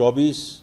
24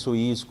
SOEs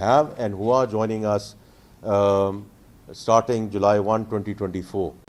have and who are joining us starting July 1, 2024।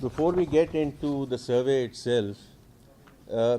Before we get into the survey itself,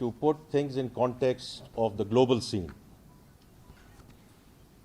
to put things in context of the global scene।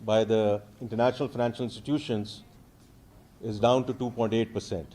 by the international financial institutions is down to 2.8%।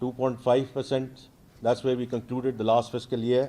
2.5%, that's where we concluded the last fiscal year।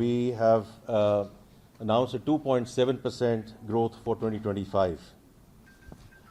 we have announced a 2.7% growth for 2025।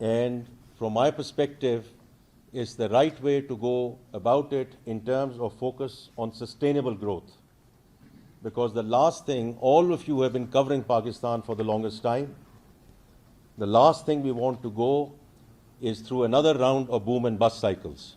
and from my perspective it's the right way to go about it in terms of focus on sustainable growth, because the last thing, all of you have been covering Pakistan for the longest time, the last thing we want to go is through another round of boom and bust cycles।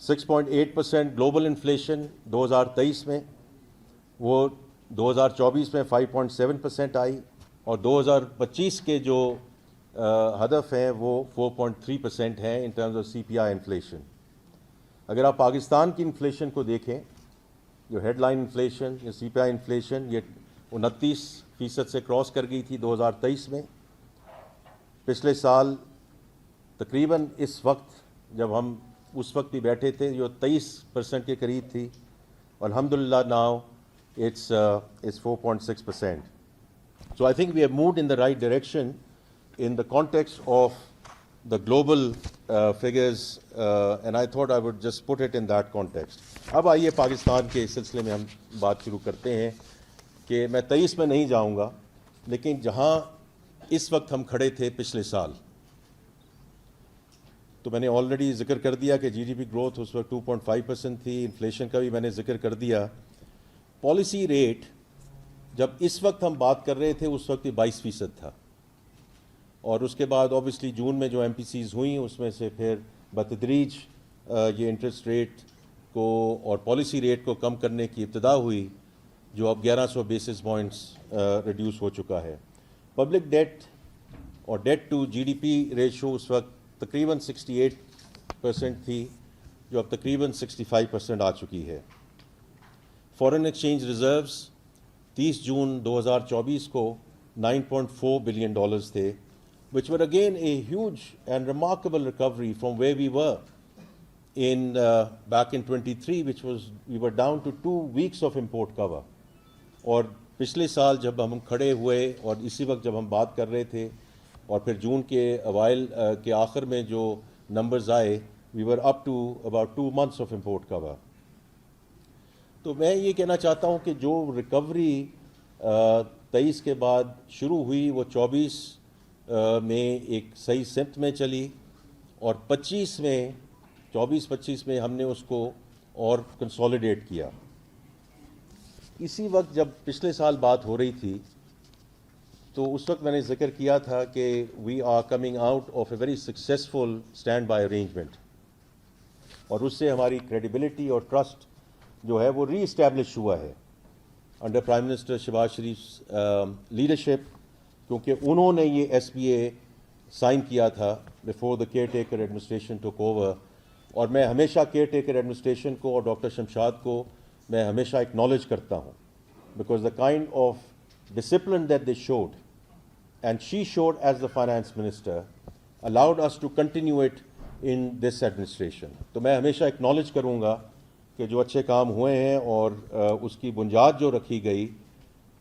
6.8% global inflation 2023 میں، وہ 2024 میں 5.7% آئی، اور 2025 کے جو ہدف ہیں وہ 4.3% ہیں in terms of C P I inflation. اگر آپ پاکستان کی انفلیشن کو دیکھیں، جو ہیڈ لائن انفلیشن یا سی پی آئی انفلیشن، یہ 29% سے کراس کر گئی تھی 2023 میں۔ پچھلے سال تقریباً اس وقت جب ہم اس وقت بھی بیٹھے تھے جو 23% کے قریب تھی، الحمدللہ now it's 4.6%. So I think we have moved in the right direction in the context of the global figures, and I thought I would just put it in that context. اب آئیے پاکستان کے سلسلے میں ہم بات شروع کرتے ہیں کہ میں 23 میں نہیں جاؤں گا، لیکن جہاں اس وقت ہم کھڑے تھے پچھلے سال، تو میں نے آلریڈی ذکر کر دیا کہ جی ڈی پی گروتھ اس وقت 2.5% تھی، انفلیشن کا بھی میں نے ذکر کر دیا۔ پالیسی ریٹ جب اس وقت ہم بات کر رہے تھے اس وقت 22% تھا، اور اس کے بعد اوبیسلی جون میں جو ایم پی سیز ہوئیں اس میں سے پھر بتدریج یہ انٹرسٹ ریٹ کو اور پالیسی ریٹ کو کم کرنے کی ابتدا ہوئی، جو اب 1100 بیسس پوائنٹس ریڈیوس ہو چکا ہے۔ پبلک ڈیٹ اور debt to G D P ratio اس وقت تقریباً 68% تھی، جو اب تقریباً 65% آ چکی ہے۔ فارن ایکسچینج ریزروز 30 جون 2024 کو $9.4 بلین تھے، which were again a huge and remarkable recovery from where we were in back in 23, which was we were down to 2 weeks of import cover. اور پچھلے سال جب ہم کھڑے ہوئے اور اسی وقت جب ہم بات کر رہے تھے اور پھر جون کے اوائل کے آخر میں جو نمبرز آئے، we were up to about 2 months of import cover. تو میں یہ کہنا چاہتا ہوں کہ جو ریکوری 23 کے بعد شروع ہوئی وہ 24 میں ایک صحیح سمت میں چلی، اور 24-25 میں ہم نے اس کو اور کنسولیڈیٹ کیا۔ اسی وقت جب پچھلے سال بات ہو رہی تھی تو اس وقت میں نے ذکر کیا تھا کہ we are coming out of a very successful standby arrangement, اور اس سے ہماری کریڈیبلٹی اور ٹرسٹ جو ہے وہ ری اسٹیبلش ہوا ہے انڈر پرائم منسٹر شہباز شریف لیڈرشپ، کیونکہ انہوں نے یہ ایس بی اے سائن کیا تھا before the care taker administration ٹوک اوور، اور میں ہمیشہ کیئر ٹیکر ایڈمنسٹریشن کو اور ڈاکٹر شمشاد کو میں ہمیشہ ایکنالج کرتا ہوں، because the kind of discipline that they showed and she showed as the finance minister allowed us to continue it in this administration. تو میں ہمیشہ ایکنالج کروں گا کہ جو اچھے کام ہوئے ہیں اور اس کی بنیاد جو رکھی گئی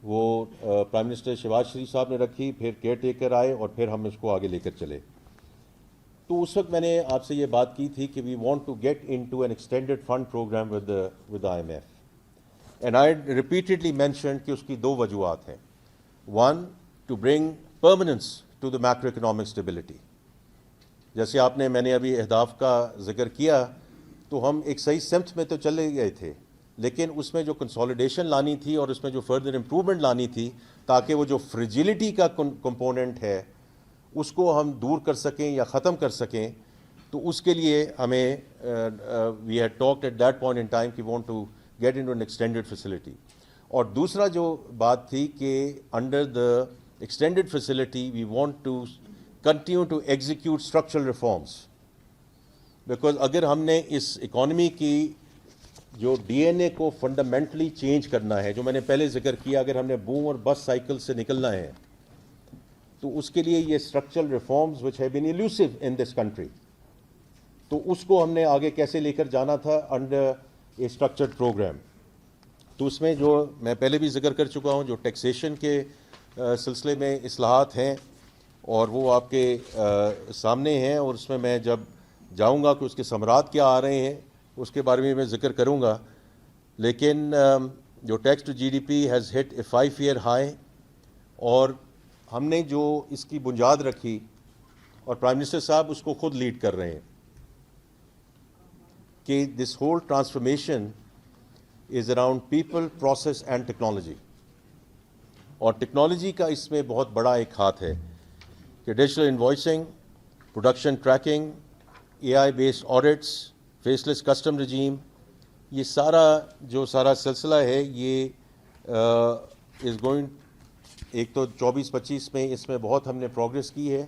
وہ پرائم منسٹر شہباز شریف صاحب نے رکھی، پھر کیئر ٹیکر آئے اور پھر ہم اس کو آگے لے کر چلے۔ تو اس وقت میں نے آپ سے یہ بات کی تھی کہ we want to get into an extended fund programme with I M F, and I repeatedly mentioned کہ اس کی 2 وجوہات ہیں۔ 1 to bring permanence to the macroeconomic stability, جیسے میں نے ابھی اہداف کا ذکر کیا، تو ہم ایک صحیح سمت میں تو چلے گئے تھے، لیکن اس میں جو کنسولیڈیشن لانی تھی اور اس میں جو فردر امپرومنٹ لانی تھی تاکہ وہ جو فریجیلٹی کا کمپوننٹ ہے اس کو ہم دور کر سکیں یا ختم کر سکیں، تو اس کے لیے ہمیں we had talked at that point in time کہ want to get into an extended facility. اور دوسرا جو بات تھی کہ under the extended facility we want to continue to execute structural reforms, because اگر ہم نے اس اکانومی کی جو ڈی این اے کو فنڈامنٹلی چینج کرنا ہے، جو میں نے پہلے ذکر کیا، اگر ہم نے بوم اور بس سائیکل سے نکلنا ہے تو اس کے لیے یہ structural reforms which have been elusive in this country, تو اس کو ہم نے آگے کیسے لے کر جانا تھا انڈر اے اسٹرکچرڈ پروگرام۔ تو اس میں جو میں پہلے بھی ذکر کر چکا ہوں، جو ٹیکسیشن کے سلسلے میں اصلاحات ہیں اور وہ آپ کے سامنے ہیں، اور اس میں میں جب جاؤں گا کہ اس کے ثمرات کیا آ رہے ہیں اس کے بارے میں ذکر کروں گا، لیکن جو tax to G D P has hit a 5-year high, اور ہم نے جو اس کی بنیاد رکھی اور پرائم منسٹر صاحب اس کو خود لیڈ کر رہے ہیں کہ this whole transformation is around people, process and technology, اور ٹیکنالوجی کا اس میں بہت بڑا ایک ہاتھ ہے کہ digital invoicing, production tracking, A I based audits, faceless custom regime, یہ سارا سلسلہ ہے، یہ از گوئنگ، ایک تو 24-25 میں اس میں بہت ہم نے پروگریس کی ہے،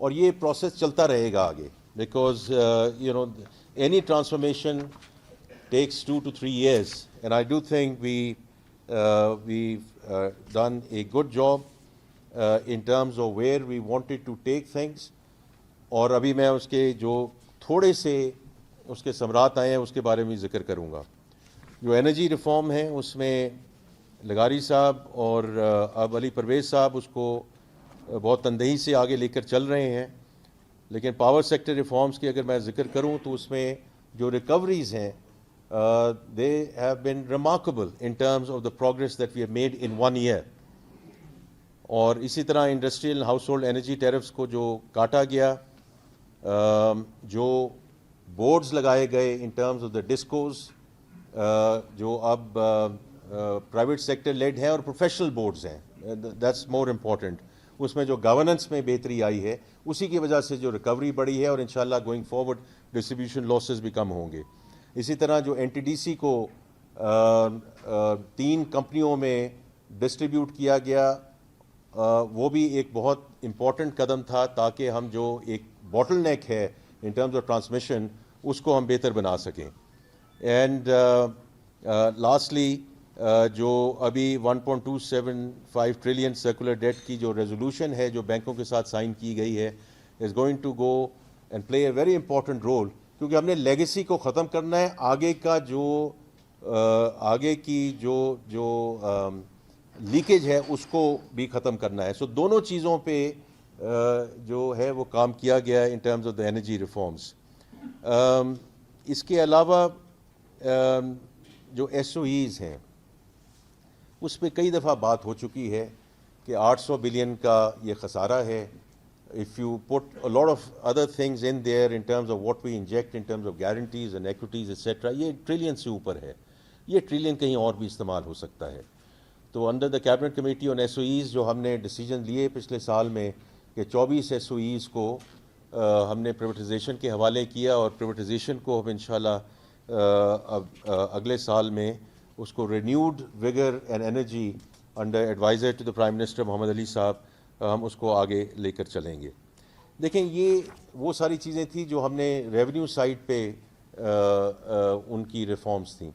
اور یہ پروسیس چلتا رہے گا آگے، because any transformation takes 2 to 3 years, and I do think we've done a good job in terms of where we wanted to take things. اور ابھی میں اس کے جو تھوڑے سے اس کے ثمرات آئے ہیں اس کے بارے میں ذکر کروں گا. جو انرجی ریفارم ہے اس میں لغاری صاحب اور اب علی پرویز صاحب اس کو بہت تندہی سے آگے لے کر چل رہے ہیں، لیکن پاور سیکٹر ریفارمز کی اگر میں ذکر کروں تو اس میں جو ریکوریز ہیں they have been remarkable in terms of the progress that we have made in 1 year. اور اسی طرح industrial house hold energy tariffs کو جو کاٹا گیا، جو بورڈز لگائے گئے ان ٹرمز آف دا ڈسکوز، جو اب پرائیویٹ سیکٹر لیڈ ہیں اور پروفیشنل بورڈز ہیں، دیٹس مور امپورٹنٹ. اس میں جو گورننس میں بہتری آئی ہے اسی کی وجہ سے جو ریکوری بڑھی ہے، اور انشاءاللہ گوئنگ فارورڈ ڈسٹریبیوشن لاسز بھی کم ہوں گے. اسی طرح جو این ٹی ڈی سی کو 3 کمپنیوں میں ڈسٹریبیوٹ کیا گیا، وہ بھی ایک بہت امپورٹنٹ قدم تھا تاکہ ہم جو ایک باٹل نیک ہے ان ٹرمز آف ٹرانسمیشن اس کو ہم بہتر بنا سکیں. اینڈ لاسٹلی جو ابھی 1.275 ٹریلین سرکولر ڈیٹ کی جو ریزولوشن ہے جو بینکوں کے ساتھ سائن کی گئی ہے، is going to go and play a very important role, کیونکہ ہم نے لیگیسی کو ختم کرنا ہے، آگے کی جو لیکیج ہے اس کو بھی ختم کرنا ہے. سو دونوں چیزوں پہ جو ہے وہ کام کیا گیا ہے in terms of the energy reforms. اس کے علاوہ جو ایس او ایز ہیں اس پہ کئی دفعہ بات ہو چکی ہے کہ 800 بلین کا یہ خسارہ ہے. If you put a lot of other things in there in terms of what we inject in terms of guarantees and equities etc., یہ ٹریلین سے اوپر ہے، یہ ٹریلین کہیں اور بھی استعمال ہو سکتا ہے. تو under the cabinet committee on S O as جو ہم نے ڈیسیجن لیے پچھلے سال میں کہ 24 ایس او ایز کو ہم نے پریویٹائزیشن کے حوالے کیا، اور پریویٹائزیشن کو ہم انشاءاللہ اگلے سال میں اس کو renewed vigour and energy under adviser to the prime minister Muhammad Ali صاحب ہم اس کو آگے لے کر چلیں گے. دیکھیں یہ وہ ساری چیزیں تھیں جو ہم نے ریونیو سائڈ پہ ان کی ریفارمز تھیں.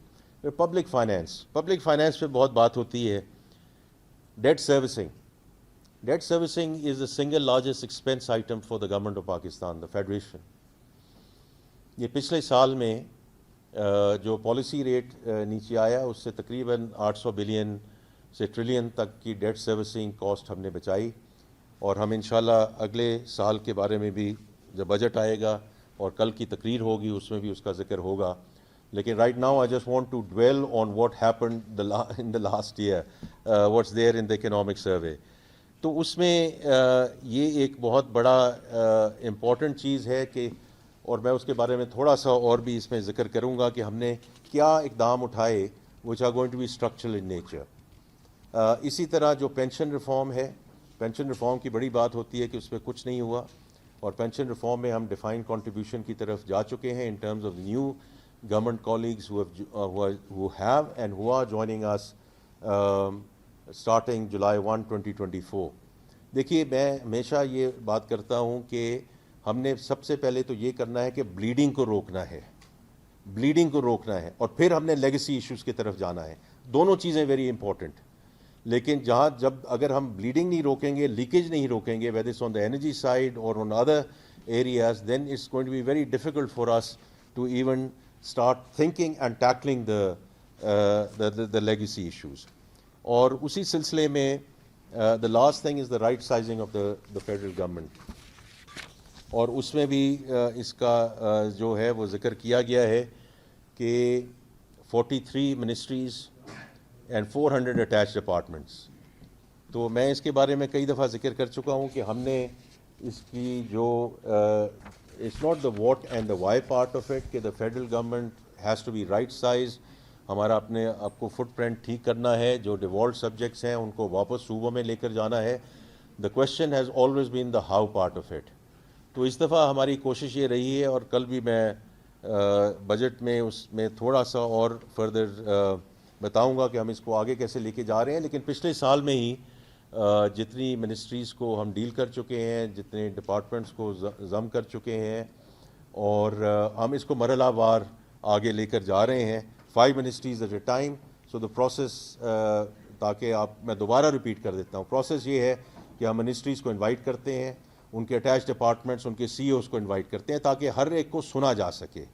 پبلک فائنینس پہ بہت بات ہوتی ہے. Date servicing is the single largest expense item for the government of Pakistan, the federation. یہ پچھلے سال میں جو پالیسی ریٹ نیچے آیا اس سے تقریباً 800 بلین سے ٹریلین تک کی ڈیٹ سروسنگ کاسٹ ہم نے بچائی، اور ہم انشاءاللہ اگلے سال کے بارے میں بھی جب بجٹ آئے گا اور کل کی تقریر ہوگی اس میں بھی اس کا ذکر ہوگا. لیکن right now I just want to dwell on what happened in the last year, what's there in the economic survey. تو اس میں یہ ایک بہت بڑا امپورٹنٹ چیز ہے کہ، اور میں اس کے بارے میں تھوڑا سا اور بھی اس میں ذکر کروں گا کہ ہم نے کیا اقدام اٹھائے which are going to be structural in nature. اسی طرح جو پینشن ریفارم ہے، پینشن ریفارم کی بڑی بات ہوتی ہے کہ اس پہ کچھ نہیں ہوا، اور پینشن ریفارم میں ہم ڈیفائن کنٹریبیوشن کی طرف جا چکے ہیں in terms of new government colleagues who have and who are joining us starting July 1, 2024. دیکھیے میں ہمیشہ یہ بات کرتا ہوں کہ ہم نے سب سے پہلے تو یہ کرنا ہے کہ بلیڈنگ کو روکنا ہے، اور پھر ہم نے لیگیسی ایشوز کی طرف جانا ہے. دونوں چیزیں ویری امپورٹنٹ. لیکن اگر ہم بلیڈنگ نہیں روکیں گے، لیکیج نہیں روکیں گے whether it's on the energy side or on other areas, then it's going to be very difficult for us to even start thinking and tackling the legacy issues. اور اسی سلسلے میں the last thing is the right sizing of the federal government. اور اس میں بھی اس کا جو ہے وہ ذکر کیا گیا ہے کہ 43 منسٹریز اینڈ 400 اٹیچ ڈپارٹمنٹس. تو میں اس کے بارے میں کئی دفعہ ذکر کر چکا ہوں کہ ہم نے اس کی جو it's not the what and the why part of it, کہ the federal government has to be right size. ہمارا اپنے آپ کو فٹ پرنٹ ٹھیک کرنا ہے، جو ڈیوالٹ سبجیکٹس ہیں ان کو واپس صوبوں میں لے کر جانا ہے. The question has always been the how part of it. تو اس دفعہ ہماری کوشش یہ رہی ہے، اور کل بھی میں بجٹ میں اس میں تھوڑا سا اور فردر بتاؤں گا کہ ہم اس کو آگے کیسے لے کے جا رہے ہیں. لیکن پچھلے سال میں ہی جتنی منسٹریز کو ہم ڈیل کر چکے ہیں, جتنے ڈپارٹمنٹس کو ضم کر چکے ہیں, اور ہم اس کو مرحلہ وار آگے لے کر جا رہے ہیں, 5 ministries at a time. So the process, تاکہ میں دوبارہ ریپیٹ کر دیتا ہوں, پروسیس یہ ہے کہ ہم منسٹریز کو انوائٹ کرتے ہیں, ان کے اٹیچ ڈپارٹمنٹس, ان کے سی اوز کو انوائٹ کرتے ہیں تاکہ ہر ایک کو سنا جا سکے.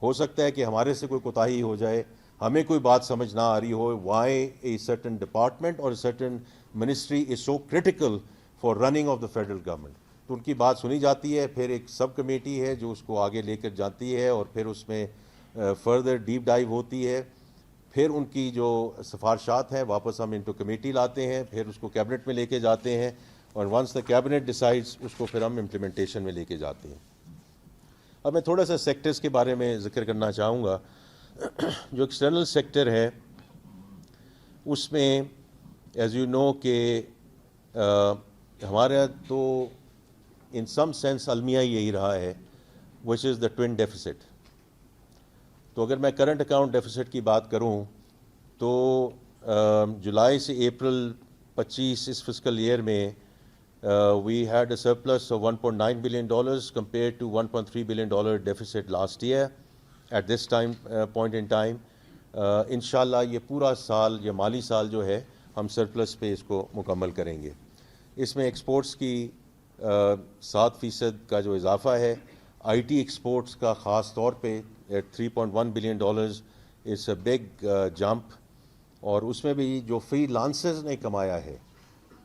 ہو سکتا ہے کہ ہمارے سے کوئی کوتاہی ہو جائے, ہمیں کوئی بات سمجھ نہ آ رہی ہو, وائی اے سرٹن ڈپارٹمنٹ اور certain ministry is so critical for running of the federal government. تو ان کی بات سنی جاتی ہے, پھر ایک سب کمیٹی ہے جو اس کو آگے لے کر جاتی ہے, اور پھر اس میں فردر ڈیپ ڈائیو ہوتی ہے. پھر ان کی جو سفارشات ہیں واپس ہم انٹو کمیٹی لاتے ہیں, پھر اس کو کیبنٹ میں لے کے جاتے ہیں, اور ونس دا کیبنٹ ڈیسائڈس اس کو پھر ہم امپلیمنٹیشن میں لے کے جاتے ہیں. اب میں تھوڑا سا سیکٹرز کے بارے میں ذکر کرنا چاہوں گا. جو ایکسٹرنل سیکٹر ہے اس میں ایز یو نو کہ ہمارا تو ان سم سینس المیہ یہی رہا ہے, وچ از دا ٹوئن ڈیفیسٹ. تو اگر میں کرنٹ اکاؤنٹ ڈیفیسٹ کی بات کروں تو جولائی سے اپریل 25 اس فسکل ایئر میں we had a surplus of $1.9 billion compared to $1.3 billion deficit last year at this time point in time. انشاءاللہ یہ پورا سال, یہ مالی سال جو ہے, ہم سرپلس پہ اس کو مکمل کریں گے. اس میں ایکسپورٹس کی 7% کا جو اضافہ ہے, آئی ٹی ایکسپورٹس کا خاص طور پہ $3.1 billion is a big jump, اور اس میں بھی جو فری لانسرز نے کمایا ہے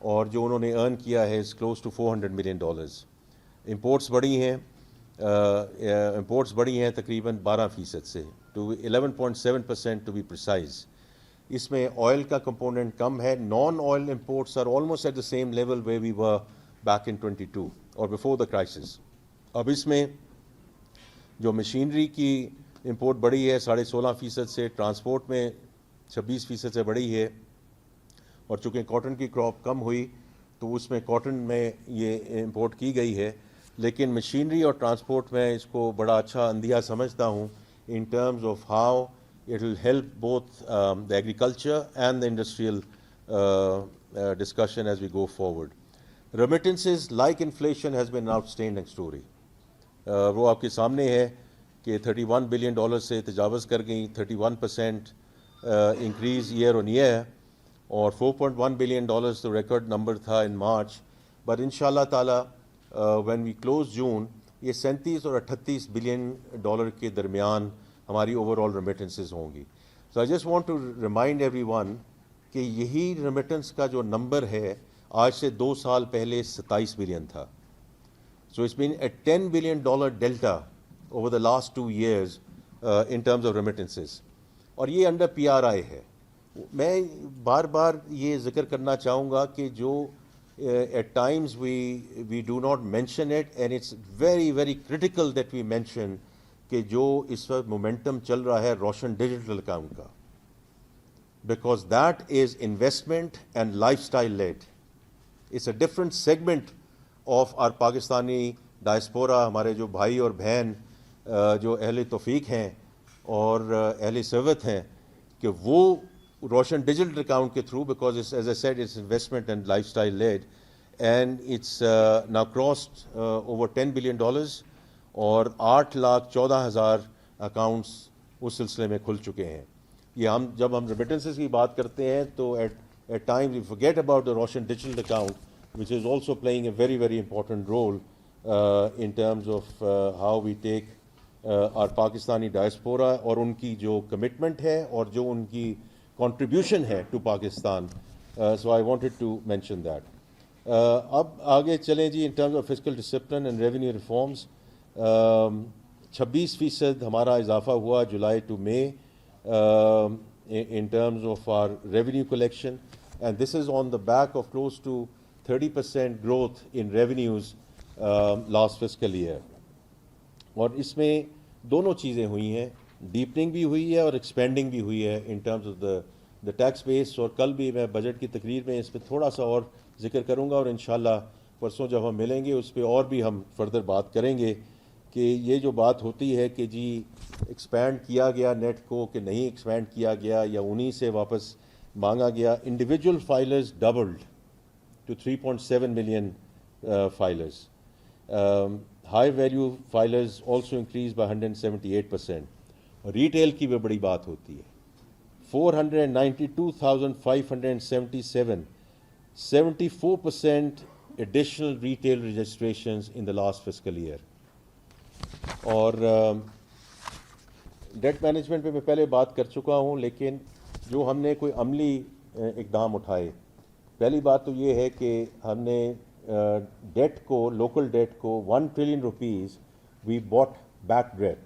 اور جو انہوں نے ارن کیا ہے is close to $400 million. Imports بڑھی ہیں تقریباً 12% سے, ٹو 11.7% ٹو بی پریسائز. اس میں آئل کا کمپوننٹ کم ہے. Non oil imports are almost at the same level where we were back in 22 اور بفور دا کرائسس. اب اس میں جو مشینری کی امپورٹ بڑھی ہے 16.5% سے, ٹرانسپورٹ میں 26% سے بڑھی ہے, اور چونکہ کاٹن کی کراپ کم ہوئی تو اس میں کاٹن میں یہ امپورٹ کی گئی ہے. لیکن مشینری اور ٹرانسپورٹ میں اس کو بڑا اچھا اندیہ سمجھتا ہوں in terms of how it will help both the agriculture and the industrial discussion as we go forward. Remittances like inflation has been an outstanding story. وہ آپ کے سامنے ہے کہ $31 billion سے تجاوز کر گئیں, 31% انکریز ایئر آن ایئر, اور $4.1 billion تو ریکارڈ نمبر تھا ان مارچ. بٹ ان شاء اللہ تعالیٰ وین وی کلوز جون یہ 37 اور 38 بلین ڈالر کے درمیان ہماری اوور آل ریمیٹنسز ہوں گی. So I just want to remind everyone کہ یہی ریمیٹنس کا جو نمبر ہے آج سے 2 سال پہلے 27 بلین تھا. So it's been a $10 billion delta over the last 2 years in terms of remittances. اور یہ انڈر PRI ہے. میں بار بار یہ ذکر کرنا چاہوں گا کہ جو at times we do not mention it, and it's very very critical that we mention کہ جو اس وقت مومنٹم چل رہا ہے روشن ڈیجیٹل اکاؤنٹ کا, because that is investment and lifestyle led. It's a different segment of our Pakistani diaspora, ہمارے جو بھائی اور بہن جو اہل توفیق ہیں اور اہل ثروت ہیں, کہ وہ روشن ڈیجیٹل اکاؤنٹ کے through, because as I said it's investment and lifestyle led, and it's now crossed over $10 billion, اور 8,14,000 اکاؤنٹس اس سلسلے میں کھل چکے ہیں. یہ جب ہم ریمیٹنسز کی بات کرتے ہیں تو at time we forget about the Roshan digital account, which is also playing a very very important role in terms of how we take our Pakistani diaspora اور ان کی جو commitment ہے اور جو ان کی contribution ہے to Pakistan. So I wanted to mention that. اب آگے چلیں جی. in terms of fiscal discipline and revenue reforms, 26% ہمارا اضافہ ہوا July two May in terms of our revenue collection, and this is on the back of close to 30% growth in revenues last fiscal year. اور اس میں دونوں چیزیں ہوئی ہیں, ڈیپننگ بھی ہوئی ہے اور ایکسپینڈنگ بھی ہوئی ہے in terms of the tax base. اور کل بھی میں بجٹ کی تقریر میں اس پہ تھوڑا سا اور ذکر کروں گا, اور انشاءاللہ پرسوں جب ہم ملیں گے اس پہ اور بھی ہم فردر بات کریں گے کہ یہ جو بات ہوتی ہے کہ جی ایکسپینڈ کیا گیا نیٹ کو کہ نہیں ایکسپینڈ کیا گیا یا انہی سے واپس مانگا گیا. Individual filers doubled to 3.7 million filers. High value filers also increase by 178%. Retail کی بھی بڑی بات ہوتی ہے. 492,577, 74% additional retail registrations in the last fiscal year. اور ڈیٹ مینجمنٹ پہ میں پہلے بات کر چکا ہوں, لیکن جو ہم نے کوئی عملی اقدام اٹھائے, پہلی بات تو یہ ہے کہ ہم نے ڈیٹ کو, لوکل ڈیٹ کو 1 ٹریلین روپیز وی باٹ بیک ڈیٹ.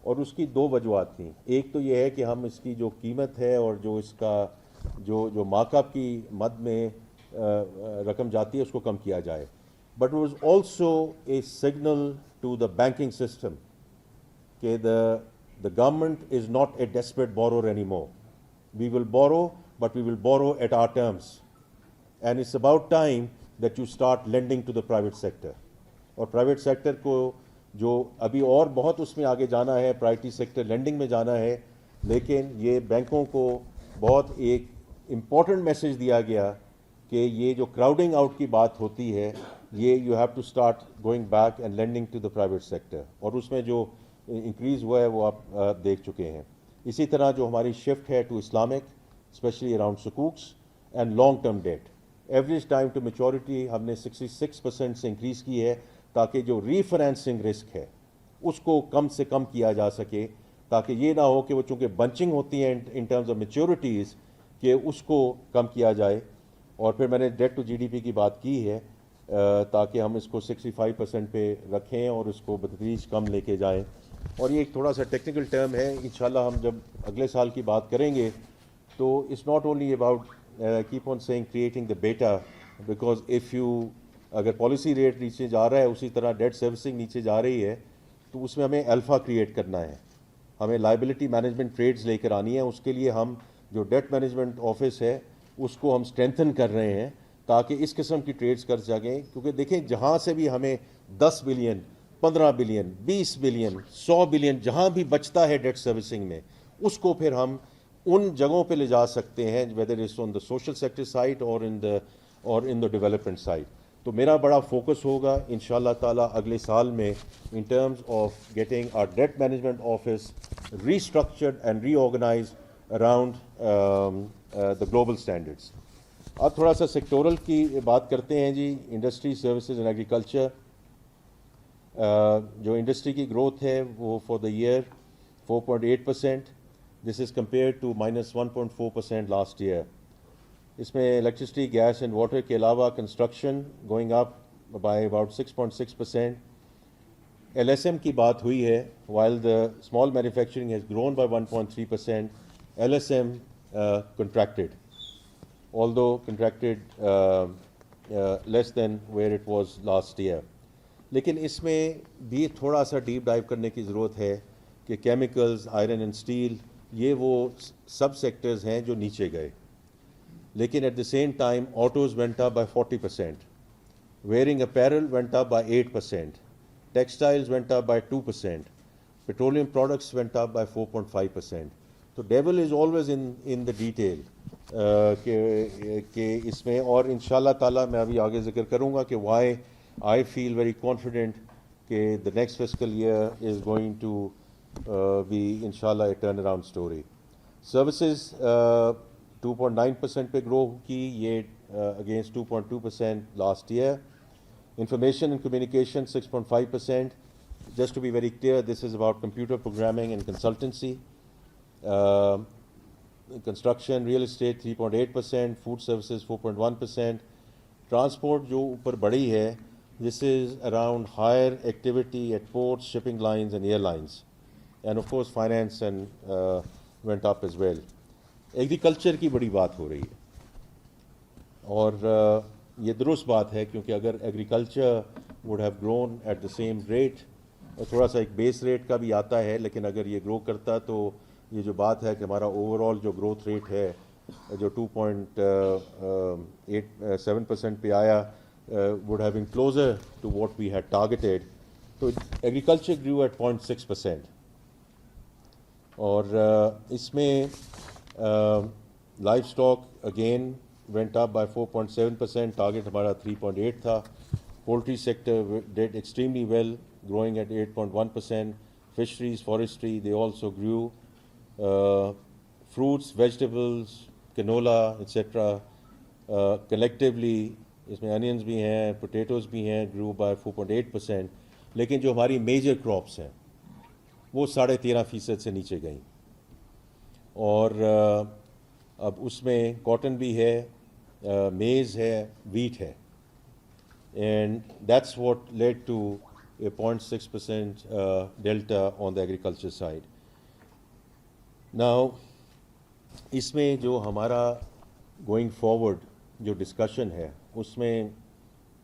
اور اس کی دو وجوہات تھیں. ایک تو یہ ہے کہ ہم اس کی جو قیمت ہے اور جو اس کا جو مارک اپ کی مد میں رقم جاتی ہے اس کو کم کیا جائے. But it was also a signal to the banking system کہ the government is not a desperate borrower anymore. We will borrow, but we will borrow at our terms. And it's about time that you start lending to the private sector. اور private sector کو جو ابھی اور بہت اس میں آگے جانا ہے, پرائیورٹی سیکٹر لینڈنگ میں جانا ہے, لیکن یہ بینکوں کو بہت ایک امپورٹنٹ میسج دیا گیا کہ یہ جو کراؤڈنگ آؤٹ کی بات ہوتی ہے, یہ you have to start going back and lending to the private sector. اور اس میں جو انکریز ہوا ہے وہ آپ دیکھ چکے ہیں. اسی طرح جو ہماری شفٹ ہے to Islamic, especially around sukuks and long term debt, average time to maturity ہم نے 66% سے انکریز کی ہے تاکہ جو ری فائنینسنگ رسک ہے اس کو کم سے کم کیا جا سکے, تاکہ یہ نہ ہو کہ وہ چونکہ بنچنگ ہوتی ہیں ان ٹرمز آف میچورٹیز کہ اس کو کم کیا جائے. اور پھر میں نے debt to G D P کی بات کی ہے تاکہ ہم اس کو 65% پہ رکھیں اور اس کو بتدریج کم لے کے جائیں. اور یہ ایک تھوڑا سا ٹیکنیکل ٹرم ہے, انشاءاللہ ہم جب اگلے سال کی بات کریں گے تو it's not only about keep on seeing creating the beta, because if you اگر پالیسی ریٹ نیچے جا رہا ہے اسی طرح ڈیٹ سروسنگ نیچے جا رہی ہے تو اس میں ہمیں الفا کریٹ کرنا ہے, ہمیں لائبلٹی مینجمنٹ ٹریڈز لے کر آنی ہے. اس کے لیے ہم جو ڈیٹ مینجمنٹ آفس ہے اس کو ہم اسٹرینتھن کر رہے ہیں تاکہ اس قسم کی ٹریڈز کر سکیں. کیونکہ دیکھیں جہاں سے بھی ہمیں 10 بلین 15 بلین 20 بلین 100 بلین جہاں بھی بچتا ہے ڈیٹ سروسنگ میں, اس کو پھر ہم ان جگہوں پہ لے جا سکتے ہیں, whether it's on the social sector side اور ان دا ڈیولپمنٹ سائڈ. تو میرا بڑا فوکس ہوگا انشاءاللہ تعالیٰ اگلے سال میں in terms of getting our debt management office restructured and reorganised around the global standards. اب تھوڑا سا سیکٹورل کی بات کرتے ہیں جی. انڈسٹری, سروسز اینڈ ایگریکلچر, جو انڈسٹری کی گروتھ ہے وہ for the year 4.8%. This is compare to -1.4% last year. اس میں الیکٹرسٹی, گیس اینڈ واٹر کے علاوہ construction going up by about 6.6%. L S M کی بات ہوئی ہے, while the small manufacturing has grown by 1.3%, L S M contracted, although contracted less than where it was last year. لیکن اس میں بھی تھوڑا سا ڈیپ ڈائیو کرنے کی ضرورت ہے کہ کیمیکلز, آئرن اینڈ اسٹیل, یہ وہ سب سیکٹرز ہیں جو نیچے گئے. لیکن at the same time autos went up by 40%, wearing apparel went up by 8%, textiles went up by 2%, petroleum products went up by 4.5%. تو devil is always in the detail. کہ اس میں, اور انشاءاللہ تعالیٰ میں ابھی آگے ذکر کروں گا کہ why I feel very confident کہ the next fiscal year is going to be انشاءاللہ a turnaround story. Services 2.9% پہ گرو کی, یہ against 2.2% last year. Information and communication 6.5%. Just to be very clear, this is about computer programming and consultancy. Construction, real estate 3.8%, food services 4.1%. ٹرانسپورٹ جو اوپر بڑی ہے, this is around higher activity at ports, shipping lines and airlines, and of course finance and went up as well. Agriculture کی بڑی بات ہو رہی ہے اور یہ درست بات ہے, کیونکہ اگر agriculture would have grown at the same rate, تھوڑا سا ایک بیس ریٹ کا بھی آتا ہے, لیکن اگر یہ گرو کرتا تو یہ جو بات ہے کہ ہمارا اوور آل جو گروتھ ریٹ ہے جو 2.87% پہ آیا, would have been closer to what we had targeted. تو ایگریکلچر گریو ایٹ 0.6%. اور اس میں livestock again went up by 4.7%. Target ہمارا 3.8 تھا. Poultry sector did extremely well, growing at 8.1%. Fisheries, forestry, they also grew. Fruits, vegetables, canola, etc. Collectively اس میں انینز بھی ہیں, potatoes بھی ہیں, grew by 4.8%. لیکن جو ہماری میجر کراپس ہیں وہ 13.5% سے نیچے گئیں. اور اب اس میں کاٹن بھی ہے, میز ہے, ویٹ ہے, and that's what lead to a 0.6% delta on the agriculture side. Now اس میں جو ہمارا گوئنگ فارورڈ جو ڈسکشن ہے اس میں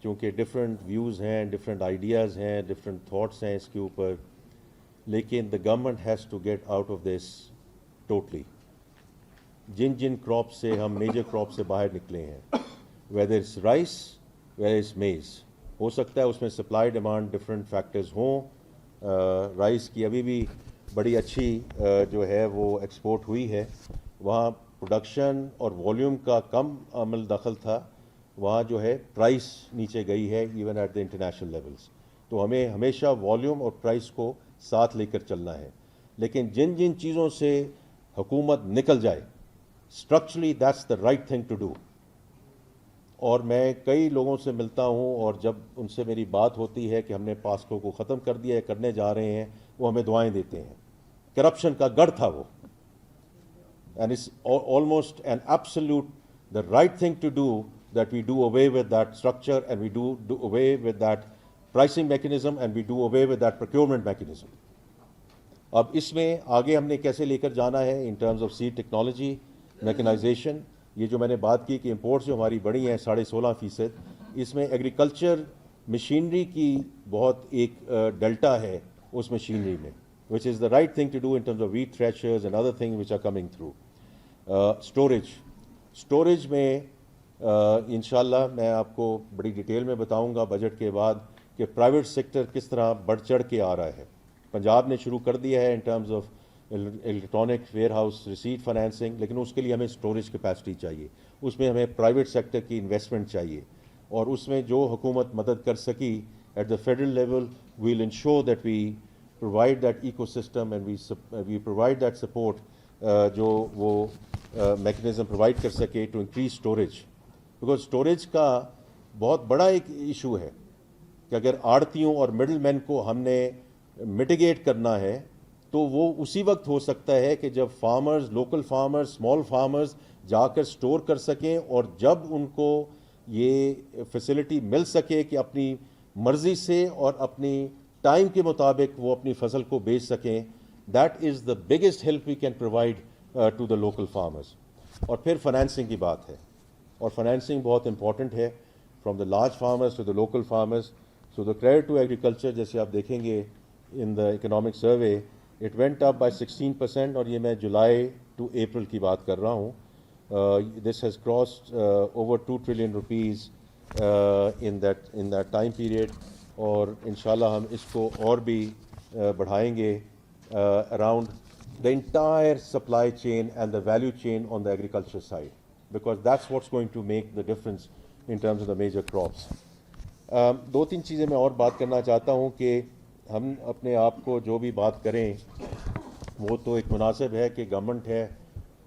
چونکہ ڈفرینٹ ویوز ہیں, ڈفرینٹ آئیڈیاز ہیں, ڈفرینٹ تھاٹس ہیں اس کے اوپر, لیکن the government has to get out of this totally. جن کراپ سے ہم میجر کراپ سے باہر نکلے ہیں, whether it's rice, whether it's maize, ہو سکتا ہے اس میں سپلائی ڈیمانڈ ڈفرینٹ فیکٹرز ہوں. رائس کی ابھی بھی بڑی اچھی جو ہے وہ ایکسپورٹ ہوئی ہے, وہاں پروڈکشن اور والیوم کا کم عمل دخل تھا, وہاں جو ہے پرائس نیچے گئی ہے even at the international levels. تو ہمیں ہمیشہ والیوم اور پرائس کو ساتھ لے کر چلنا ہے. لیکن جن چیزوں سے حکومت نکل جائے structurally, that's the right thing to do. اور میں کئی لوگوں سے ملتا ہوں اور جب ان سے میری بات ہوتی ہے کہ ہم نے پاسکو کو ختم کر دیا ہے, کرنے جا رہے ہیں, وہ ہمیں دعائیں دیتے ہیں. کرپشن کا گڑھ تھا وہ, and it's almost an absolute the right thing to do that we do away with that structure and we do away with that pricing mechanism and we do away with that procurement mechanism. اب اس میں آگے ہم نے کیسے لے کر جانا ہے in terms of seed technology, mechanisation. یہ جو میں نے بات کی کہ امپورٹس جو ہماری بڑی ہیں 16.5%, اس میں ایگریکلچر مشینری کی بہت ایک ڈیلٹا ہے اس مشینری میں, which is the right thing to do in terms of wheat threshers and other things which are coming through. Storage میں انشاءاللہ میں آپ کو بڑی ڈیٹیل میں بتاؤں گا بجٹ کے بعد کہ پرائیویٹ سیکٹر کس طرح بڑھ چڑھ کے آ رہا ہے. پنجاب نے شروع کر دیا ہے in terms of electronic warehouse receipt financing, لیکن اس کے لیے ہمیں اسٹوریج کیپیسٹی چاہیے, اس میں ہمیں پرائیویٹ سیکٹر کی انویسٹمنٹ چاہیے. اور اس میں جو حکومت مدد کر سکی at the federal level, we will ensure that we provide that ecosystem and we provide that support, جو وہ میکنزم پرووائڈ کر سکے to increase storage. Because storage کا بہت بڑا ایک ایشو ہے کہ اگر آڑتیوں اور مڈل مین کو ہم نے میٹیگیٹ کرنا ہے تو وہ اسی وقت ہو سکتا ہے کہ جب farmers, local farmers, small farmers جا کر اسٹور کر سکیں, اور جب ان کو یہ فیسلٹی مل سکے کہ اپنی مرضی سے اور اپنی ٹائم کے مطابق وہ اپنی فصل کو بیچ سکیں. That is the biggest help we can provide to the local farmers. اور پھر فائنینسنگ کی بات ہے, اور فائنینسنگ بہت امپورٹنٹ ہے from the large farmers to the local farmers. So the credit to agriculture, جیسے آپ دیکھیں گے in the economic survey, it went up by 16%, اور یہ میں جولائی ٹو اپریل کی بات کر رہا ہوں. This has crossed over 2 trillion rupees in that time period, اور انشاءاللہ ہم اس کو اور بھی بڑھائیں گے around the entire supply chain and the value chain on the agriculture side, because that's what's going to make the difference in terms of the major crops. دو تین چیزیں میں اور بات کرنا چاہتا ہوں کہ ہم اپنے آپ کو جو بھی بات کریں وہ تو ایک مناسب ہے کہ گورنمنٹ ہے,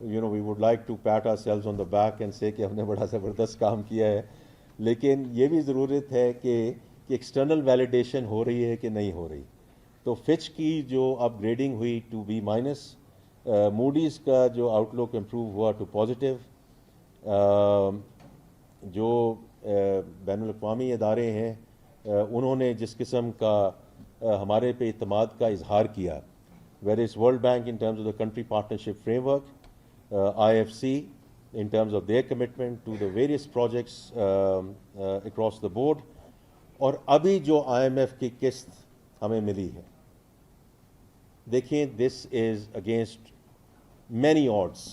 we would like to pat ourselves on the back and say کہ ہم نے بڑا زبردست کام کیا ہے, لیکن یہ بھی ضرورت ہے کہ ایکسٹرنل ویلیڈیشن ہو رہی ہے کہ نہیں ہو رہی. تو فچ کی جو اپ گریڈنگ ہوئی ٹو بی مائنس, موڈیز کا جو آؤٹ لک امپروو ہوا ٹو پازیٹیو, جو بین الاقوامی ادارے ہیں انہوں نے جس قسم کا ہمارے پہ اعتماد کا اظہار کیا, where is world bank in terms of the country partnership frame work, IFC in terms of their commitment to the various projects across the board, اور ابھی جو IMF کی قسط ہمیں ملی ہے, دیکھیں دس از اگینسٹ مینی آڈس.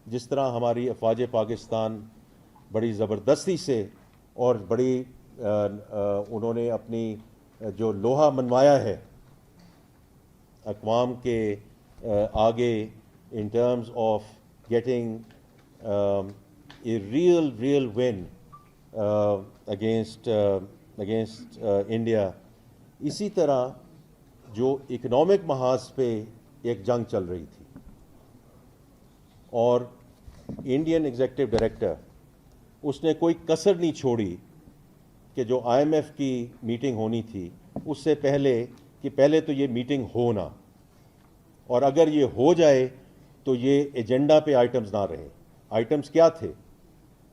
جس طرح ہماری افواج پاکستان بڑی زبردستی سے اور بڑی انہوں نے اپنی جو لوہا منوایا ہے اقوام کے آگے in terms of getting a real win against India. اسی طرح جو اکنامک محاذ پہ ایک جنگ چل رہی تھی اور انڈین ایگزیکٹو ڈائریکٹر اس نے کوئی کسر نہیں چھوڑی کہ جو آئی ایم ایف کی میٹنگ ہونی تھی اس سے پہلے کہ پہلے تو یہ میٹنگ ہونا، اور اگر یہ ہو جائے تو یہ ایجنڈا پہ آئٹمز نہ رہے. آئٹمز کیا تھے؟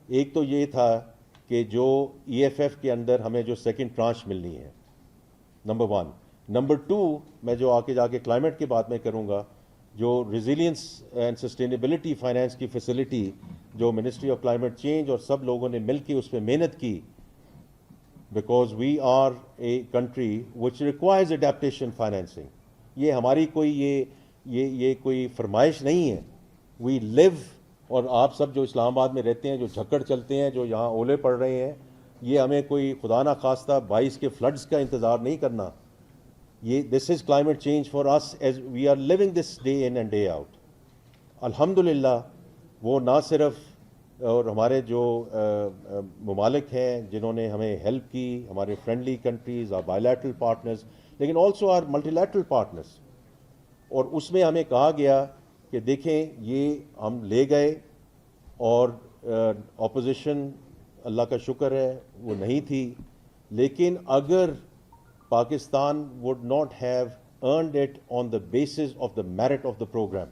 ایک تو یہ تھا کہ جو ای ایف ایف کے اندر ہمیں جو سیکنڈ ٹرانچ ملنی ہے، نمبر 1. نمبر 2 میں جو آگے جا کے کلائمیٹ کی بات میں کروں گا، جو ریزیلینس اینڈ سسٹینیبلٹی فائنانس کی فیسلٹی جو منسٹری آف کلائمیٹ چینج اور سب لوگوں نے مل کے اس پہ محنت کی، because we are a country which requires adaptation financing. یہ ہماری کوئی یہ کوئی فرمائش نہیں ہے. وی لیو. اور آپ سب جو اسلام آباد میں رہتے ہیں، جو جھکڑ چلتے ہیں، جو یہاں اولے پڑ رہے ہیں، یہ ہمیں کوئی خدا نہ خواستہ 22 کے فلڈز کا انتظار نہیں کرنا. یہ this is climate change for us as we are living this day in and day out. الحمدللہ وہ نہ صرف اور ہمارے جو ممالک ہیں جنہوں نے ہمیں ہیلپ کی، ہمارے فرینڈلی کنٹریز اور بائیلیٹرل پارٹنرز، لیکن also our multilateral partners. اور اس میں ہمیں کہا گیا کہ دیکھیں یہ ہم لے گئے، اور اپوزیشن اللہ کا شکر ہے وہ نہیں تھی، لیکن اگر Pakistan would not have earned it on the basis of the merit of the program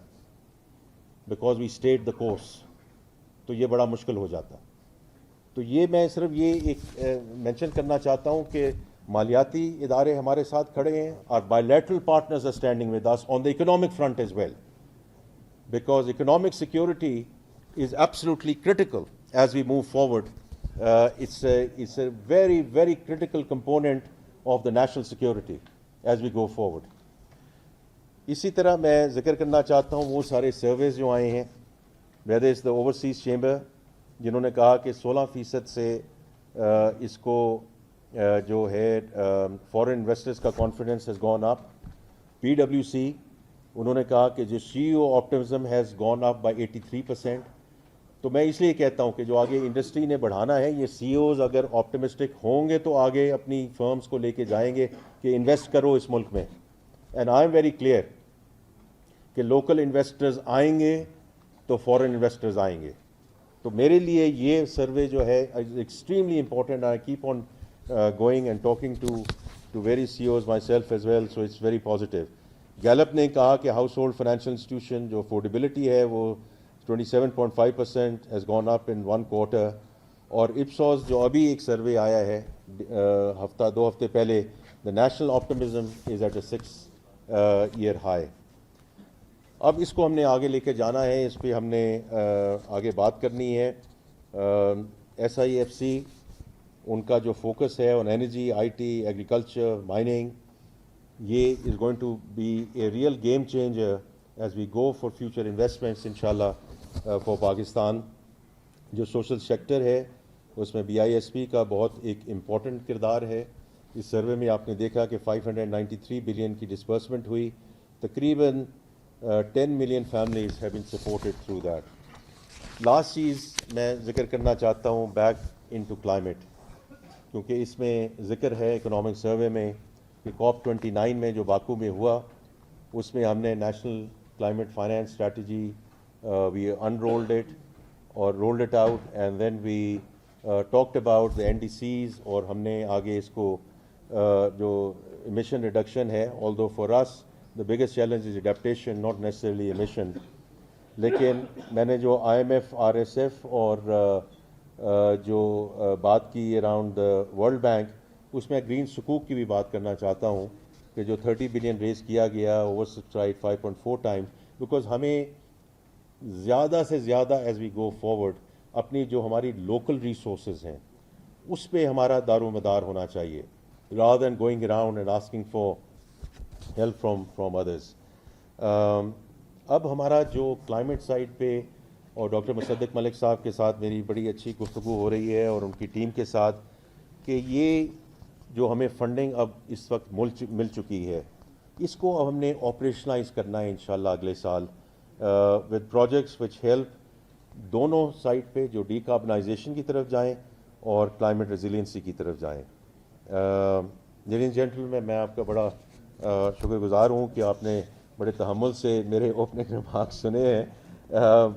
because we stayed the course, تو یہ بڑا مشکل ہو جاتا. تو یہ میں صرف یہ ایک مینشن کرنا چاہتا ہوں کہ مالیاتی ادارے ہمارے ساتھ کھڑے ہیں، اور bilateral partners are standing with us on the economic front as well, because economic security is absolutely critical as we move forward. It's a very, very critical component of the national security as we go forward. اسی طرح میں ذکر کرنا چاہتا ہوں وہ سارے services جو آئے ہیں، whether it's the overseas chamber جنہوں نے کہا کہ 16% سے اس کو جو ہے فورن انویسٹرز کا confidence has gone up. P W C انہوں نے کہا کہ جو C O optimism has gone up by 83%. تو میں اس لیے کہتا ہوں کہ جو آگے انڈسٹری نے بڑھانا ہے، یہ سی اوز اگر آپٹمسٹک ہوں گے تو آگے اپنی فرمز کو لے کے جائیں گے کہ انویسٹ کرو اس ملک میں. And I am very clear کہ لوکل انویسٹرز آئیں گے تو فورن انویسٹرز آئیں گے. تو میرے لیے یہ سروے جو ہے extremely important. I keep on going and talking to various CEOs myself as well, so it's very positive. Gallup نے کہا کہ ہاؤس ہولڈ فائنینشیل انسٹیٹیوشن جو افورڈیبلٹی ہے وہ 27.5% has gone up in 1 quarter. اور اپسوس جو ابھی ایک سروے آیا ہے 2 ہفتے پہلے، the national optimism is at a 6-year high. اب اس کو ہم نے آگے لے کے جانا ہے، اس پہ ہم نے آگے بات کرنی ہے. SIFC ان کا جو فوکس ہے on energy, I T, agriculture, mining, یہ is going to be a real game changer as we go for future investments انشاءاللہ فار پاکستان. جو سوشل سیکٹر ہے اس میں BISP کا بہت ایک امپورٹنٹ کردار ہے. اس سروے میں آپ نے دیکھا کہ 593 بلین کی ڈسبرسمنٹ ہوئی. تقریباً 10 million families have been supported through that. Last چیز میں ذکر کرنا چاہتا ہوں بیک ان ٹو کلائمیٹ، کیونکہ اس میں ذکر ہے اکنامک سروے میں کہ COP29 میں جو باکو میں ہوا اس میں ہم نے national climate finance strategy we unrolled it اور rolled it out, and then we talked about the NDCs، اور ہم نے آگے اس کو جو emission reduction ہے، although for us the biggest challenge is adaptation, not necessarily emission. لیکن میں نے جو IMF، RSF اور جو بات کی اراؤنڈ ورلڈ بینک، اس میں گرین سکوک کی بھی بات کرنا چاہتا ہوں کہ جو 30 بلین ریز کیا گیا، اوور سبسکرائب 5.4 ٹائمز، بیکاز ہمیں زیادہ سے زیادہ ایز وی گو فارورڈ اپنی جو ہماری لوکل ریسورسز ہیں اس پہ ہمارا دار و مدار ہونا چاہیے، rather than going around and asking for help from others. اب ہمارا جو کلائمیٹ سائڈ پہ اور ڈاکٹر مصدق ملک صاحب کے ساتھ میری بڑی اچھی گفتگو ہو رہی ہے اور ان کی ٹیم کے ساتھ، کہ یہ جو ہمیں فنڈنگ اب اس وقت مل چکی ہے، اس کو اب ہم نے آپریشنلائز کرنا ہے انشاءاللہ اگلے سال ود پروجیکٹس وچ ہیلپ دونوں سائڈ پہ، جو ڈی کاربنائزیشن کی طرف جائیں اور کلائمیٹ ریزیلینسی کی طرف جائیں. لیڈیز اینڈ جینٹلمین، میں آپ کا بڑا شکر گزار ہوں کہ آپ نے بڑے تحمل سے میرے اوپننگ ریمارکس سنے ہیں.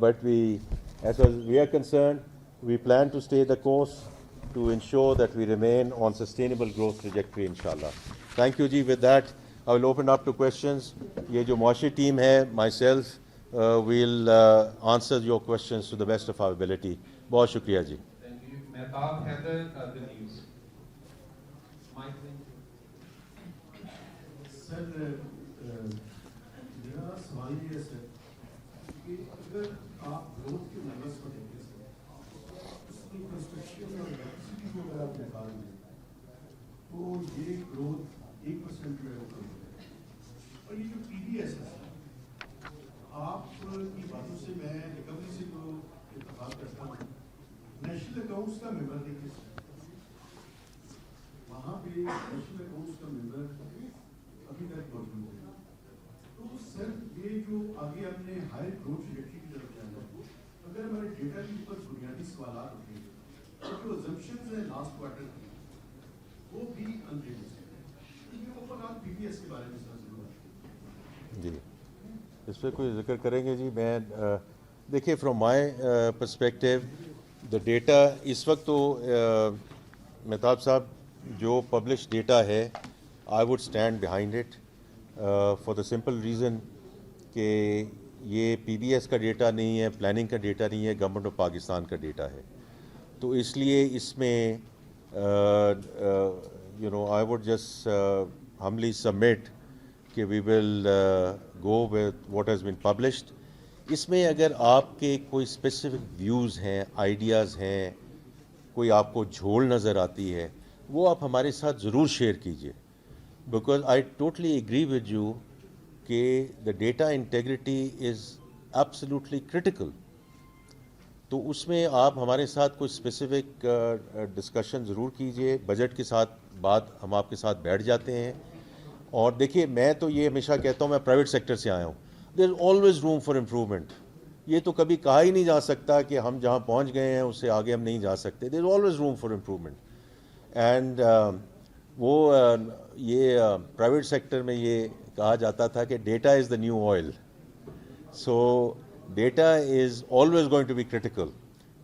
But as far as we are concerned, we plan to stay the course to ensure that we remain on sustainable growth trajectory, inshallah. Thank you ji. With that, I will open up to questions. یہ جو معاشی team ہے, myself, we'll answer your questions to the best of our ability. بہت شکریہ جی. Thank you. Mehtab Haider, the news. سر میرا سوال یہ ہے سر کہ اگر آپ گروتھ کے نمبرس کو دیکھیں سر، اس کی پرسپیکشن اور الیکٹریسٹی کو اگر آپ نکال دیں تو یہ گروتھ 1% جو ہے وہ کم ہے. اور یہ جو پی ڈی ایس ہے سر، آپ کی باتوں سے میں ریکوری سے جو اتفاق کرتا ہوں، نیشنل اکاؤنٹس کا ممبر دیکھیں سر، وہاں پہ نیشنل اکاؤنٹس کا ممبر ابھی تک موجود ہے. تو سر یہ جو آگے ہم نے ہائی گروتھ ٹریجیکٹری کی طرف جانا ہے، اگر ہمارے ڈیٹا کے اوپر بنیادی سوالات اٹھیں گے اور جو ازمپشنز ہیں لاسٹ کوارٹر کی وہ بھی انریلسٹک ہیں. یہ اوپر آپ پی ٹی ایس کے بارے میں سر ضرور جی اس پہ کوئی ذکر کریں گے جی. میں دیکھیے from my perspective the data اس وقت تو مہتاب صاحب جو پبلش ڈیٹا ہے I would stand behind it for the simple reason کہ یہ پی بی ایس کا ڈیٹا نہیں ہے، پلاننگ کا ڈیٹا نہیں ہے، گورنمنٹ آف پاکستان کا ڈیٹا ہے. تو اس لیے اس میں I would just humbly submit کہ we will go with what has been published. اس میں اگر آپ کے کوئی اسپیسیفک ویوز ہیں، آئیڈیاز ہیں، کوئی آپ کو جھول نظر آتی ہے، وہ آپ ہمارے ساتھ ضرور شیئر کیجیے. Because I totally agree with you کہ the data integrity is absolutely critical. تو اس میں آپ ہمارے ساتھ کوئی اسپیسیفک ڈسکشن ضرور کیجیے. بجٹ کے ساتھ بات ہم آپ کے ساتھ بیٹھ جاتے ہیں. اور دیکھیے میں تو یہ ہمیشہ کہتا ہوں، میں پرائیویٹ سیکٹر سے آیا ہوں، there is always room for improvement. یہ تو کبھی کہا ہی نہیں جا سکتا کہ ہم جہاں پہنچ گئے ہیں اس سے آگے ہم نہیں جا سکتے. There is always room for improvement. And وہ یہ پرائیویٹ سیکٹر میں یہ کہا جاتا تھا کہ data is the new oil. So data is always going to be critical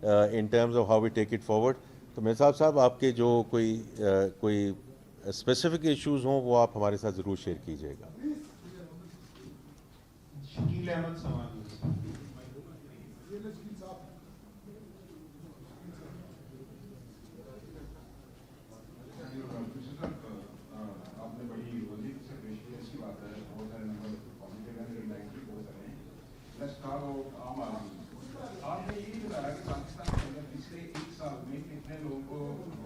in terms of how we take it forward. تو میرے صاحب آپ کے جو کوئی اسپیسیفک ایشوز ہوں وہ آپ ہمارے ساتھ ضرور شیئر کیجیے گا. شکیل احمد سوال. آپ نے بڑی وزیر سے پیش کی بات ہے، بہت سارے نمبر عام آدمی. آپ نے یہ بتایا کہ پاکستان کے اندر پچھلے 1 سال میں کتنے لوگوں کو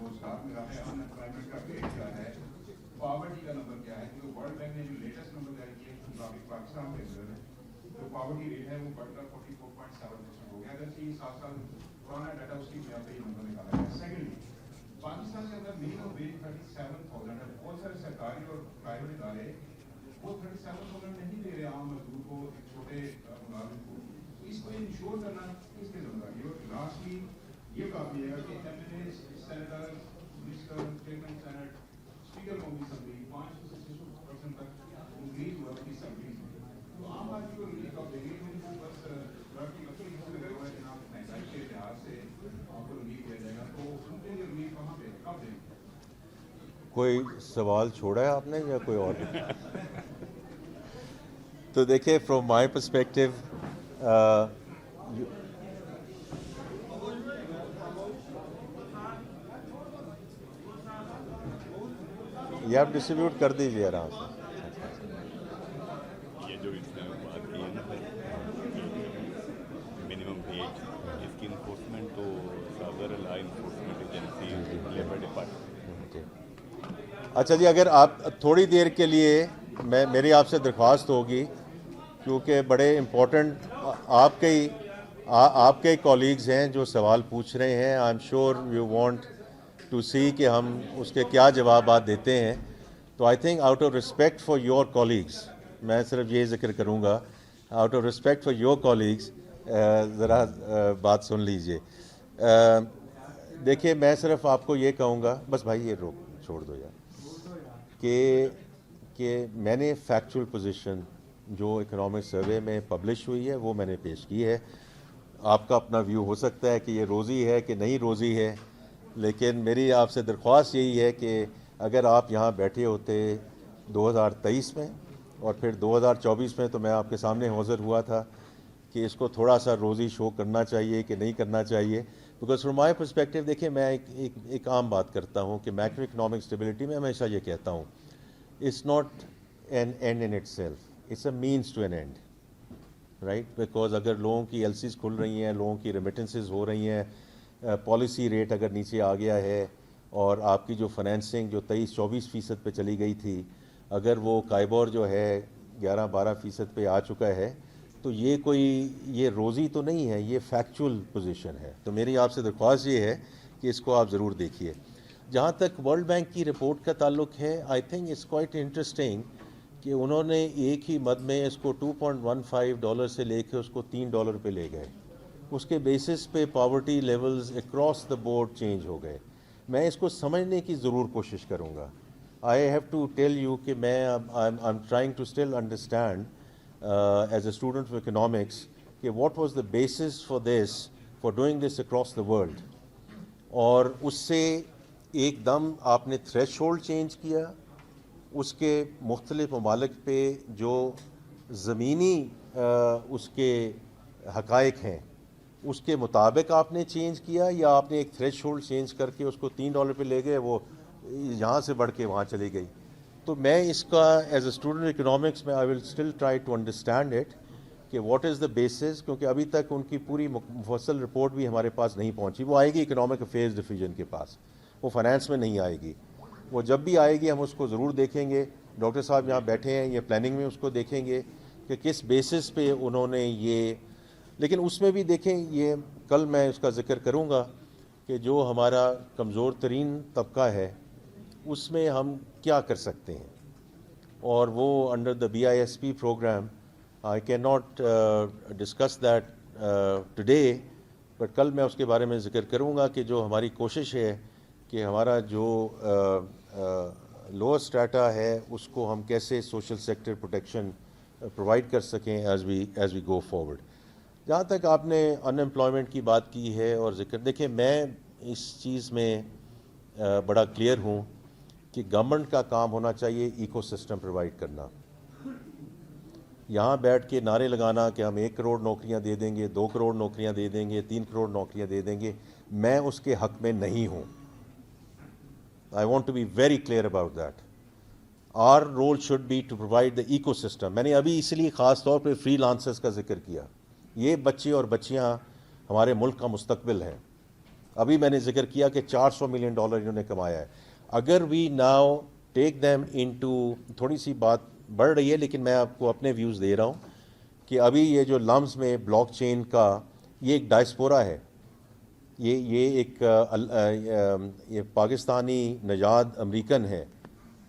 روزگار ملا ہے، ان امپلائمنٹ کا ریٹ کیا ہے، پاورٹی کا نمبر کیا ہے. کیونکہ ورلڈ بینک نے جو لیٹسٹ نمبر جاری کیا ہے مطابق پاکستان کے اندر جو پاورٹی ریٹ ہے وہ بڑھ کر 44.7% ہو گیا. اگرچہ یہ 7 سال پرانا ڈاٹا اس کی بنا پہ یہ نمبر نکالا گیا. سیکنڈلی پاکستان کے اندر منیمم ویج 37,000 ہے. بہت سارے سرکاری اور پرائیویٹ ادارے وہ 37,000 نہیں دے رہے عام مزدور کو، چھوٹے ملازم کو. اس کو انشور کرنا کس کے ذمہ داری ہے؟ اور لاسٹلی یہ بات یہ ہے کہ M L A, senator, minister, chairman senate, speaker قومی اسمبلی 500 سے 600% تک انکریز ہوا اس کی سیلری میں. تو عام آدمی کو ریلیف کب دیں گے؟ بس لڑکی لکڑی اس میں لگا ہوا ہے کہ آپ مہنگائی کے لحاظ سے آپ کو ریلیف دیا جائے گا. تو ان کے لیے ریلیف کہاں پہ کب دیں گے؟ کوئی سوال چھوڑا ہے آپ نے یا کوئی اور؟ تو دیکھیں فرام مائی پرسپیکٹیو یہ آپ ڈسٹریبیوٹ کر دیجیے آرام سے. یہ جو اس میں بات کی ہے نا منیمم ایج، اس کی انفورسمنٹ تو صدر law enforcement agency labour department. اچھا جی، اگر آپ تھوڑی دیر کے لیے میری آپ سے درخواست ہوگی، کیونکہ بڑے امپورٹنٹ آپ کے کولیگز ہیں جو سوال پوچھ رہے ہیں. I am sure you want to see کہ ہم اس کے کیا جوابات دیتے ہیں. تو I think out of respect for your colleagues میں صرف یہ ذکر کروں گا, out of respect for your colleagues ذرا بات سن لیجئے. دیکھیے میں صرف آپ کو یہ کہوں گا, بس بھائی یہ روک چھوڑ دو یار, کہ میں نے فیکچول پوزیشن جو اکنامک سروے میں پبلش ہوئی ہے وہ میں نے پیش کی ہے. آپ کا اپنا ویو ہو سکتا ہے کہ یہ روزی ہے کہ نہیں روزی ہے, لیکن میری آپ سے درخواست یہی ہے کہ اگر آپ یہاں بیٹھے ہوتے 2023 میں اور پھر 2024 میں, تو میں آپ کے سامنے حاضر ہوا تھا کہ اس کو تھوڑا سا روزی شو کرنا چاہیے کہ نہیں کرنا چاہیے. بیکاز فرام مائی پرسپیکٹیو دیکھیں میں ایک عام بات کرتا ہوں کہ میکرو اکنامک اسٹیبلٹی میں ہمیشہ یہ کہتا ہوں, it's not an end in itself, it's a means to an end, right. Because اگر لوگوں کی ایل سیز کھل رہی ہیں, لوگوں کی ریمیٹنسز ہو رہی ہیں, پالیسی ریٹ اگر نیچے آ گیا ہے, اور آپ کی جو فنانسنگ جو 23-24% پہ چلی گئی تھی, اگر وہ کائبور جو ہے 11-12% پہ آ چکا ہے, تو یہ روزی تو نہیں ہے, یہ فیکچول پوزیشن ہے. تو میری آپ سے درخواست یہ ہے کہ اس کو آپ ضرور دیکھیے. جہاں تک ورلڈ بینک کی رپورٹ کا تعلق ہے, I think it's quite interesting کہ انہوں نے ایک ہی مد میں اس کو $2.15 سے لے کے اس کو $3 پہ لے گئے. اس کے بیسس پہ poverty levels across the board change ہو گئے. میں اس کو سمجھنے کی ضرور کوشش کروں گا. I have to tell you کہ میں I am trying to still understand as a student of economics کہ what was the basis for this, for doing this across the world. اور اس سے ایک دم آپ نے تھریش ہولڈ چینج کیا, اس کے مختلف ممالک پہ جو زمینی اس کے حقائق ہیں اس کے مطابق آپ نے چینج کیا, یا آپ نے ایک تھریش ہولڈ چینج کر کے اس کو $3 پہ لے گئے, وہ یہاں سے بڑھ کے وہاں چلی گئی. تو میں اس کا ایز اے اسٹوڈنٹ اکنامکس میں I will still try to understand it کہ واٹ از دا بیسز, کیونکہ ابھی تک ان کی پوری مفصل رپورٹ بھی ہمارے پاس نہیں پہنچی. وہ آئے گی اکنامک افیئرز ڈویژن کے پاس, وہ فائنانس میں نہیں آئے گی. وہ جب بھی آئے گی ہم اس کو ضرور دیکھیں گے. ڈاکٹر صاحب یہاں بیٹھے ہیں, یہ پلاننگ میں اس کو دیکھیں گے کہ کس بیسس پہ انہوں نے یہ. لیکن اس میں بھی دیکھیں, یہ کل میں اس کا ذکر کروں گا کہ جو ہمارا کمزور ترین طبقہ ہے اس میں ہم کیا کر سکتے ہیں, اور وہ under the BISP programme. I can not discuss that today, but کل میں اس کے بارے میں ذکر کروں گا کہ جو ہماری کوشش ہے کہ ہمارا جو لوور اسٹریٹا ہے اس کو ہم کیسے سوشل سیکٹر پروٹیکشن پرووائڈ کر سکیں ایز وی گو فارورڈ. جہاں تک آپ نے ان امپلائمنٹ کی بات کی ہے اور ذکر, دیکھیں میں اس چیز میں بڑا کلیئر ہوں کہ گورنمنٹ کا کام ہونا چاہیے ایکو سسٹم پرووائڈ کرنا. یہاں بیٹھ کے نعرے لگانا کہ ہم 1 کروڑ نوکریاں دے دیں گے, 2 کروڑ نوکریاں دے دیں گے, 3 کروڑ نوکریاں دے دیں گے, میں اس کے حق میں نہیں ہوں. I want to be very clear about that. Our role should be to provide the ecosystem. میں نے ابھی اس لیے خاص طور پہ فری لانسرز کا ذکر کیا. یہ بچے اور بچیاں ہمارے ملک کا مستقبل ہیں. ابھی میں نے ذکر کیا کہ $400 ملین انہوں نے کمایا ہے. اگر we now take them into, تھوڑی سی بات بڑھ رہی ہے لیکن میں آپ کو اپنے ویوز دے رہا ہوں کہ ابھی یہ جو لمز میں بلاک چین کا یہ ایک ڈائسپورا ہے. یہ ایک یہ پاکستانی نژاد امریکن ہے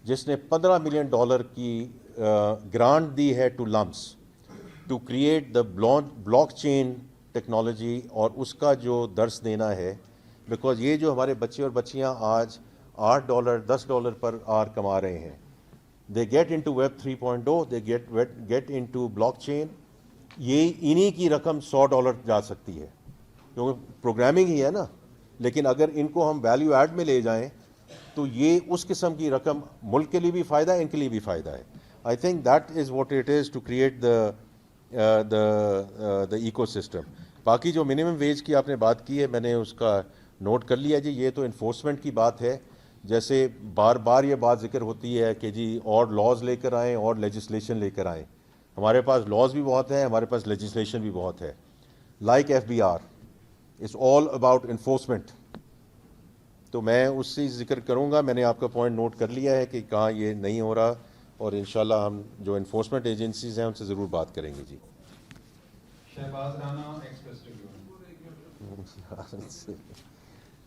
جس نے $15 ملین کی گرانٹ دی ہے to LUMS to create the blockchain technology, اور اس کا جو درس دینا ہے. بیکاز یہ جو ہمارے بچے اور بچیاں آج $8 $10 پر آر کما رہے ہیں, they get into web 3.0, they get into blockchain. یہ انہی کی رقم $100 جا سکتی ہے کیونکہ پروگرامنگ ہی ہے نا. لیکن اگر ان کو ہم ویلیو ایڈ میں لے جائیں تو یہ اس قسم کی رقم ملک کے لیے بھی فائدہ ہے, ان کے لیے بھی فائدہ ہے. I think that is what it is to create the ecosystem. باقی جو منیمم ویج کی آپ نے بات کی ہے میں نے اس کا نوٹ کر لیا جی. یہ تو انفورسمنٹ کی بات ہے, جیسے بار بار یہ بات ذکر ہوتی ہے کہ جی اور لاز لے کر آئیں اور لیجسلیشن لے کر آئیں. ہمارے پاس لاز بھی بہت ہیں, ہمارے پاس لیجسلیشن بھی بہت ہے. Like FBR, it's all about enforcement. تو میں اس سے ذکر کروں گا. میں نے آپ کا پوائنٹ نوٹ کر لیا ہے کہ کہاں یہ نہیں ہو رہا, اور انشاءاللہ ہم جو انفورسمنٹ ایجنسیز ہیں ان سے ضرور بات کریں گے. جی Shahbaz Rana express tribune.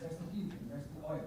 that's the key thing, that's the oil.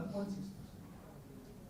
1.6%.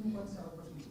2.7%.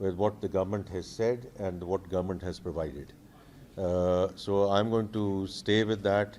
with what the government has said and what government has provided. So I'm going to stay with that.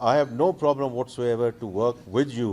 I have no problem whatsoever to work with you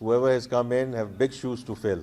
whoever has come in have big shoes to fill.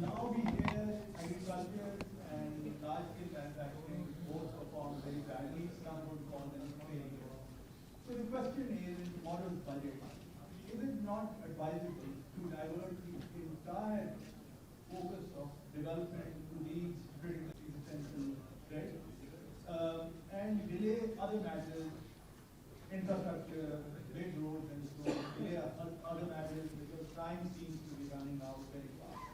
Now we hear agriculture and large-scale manufacturing both perform very badly. Some would call them failure. So the question is, in tomorrow's budget, is it not advisable to divert the entire focus of development to these critical essential threats and delay other matters, infrastructure, big roads and so on, delay other matters because time seems to be running out very fast.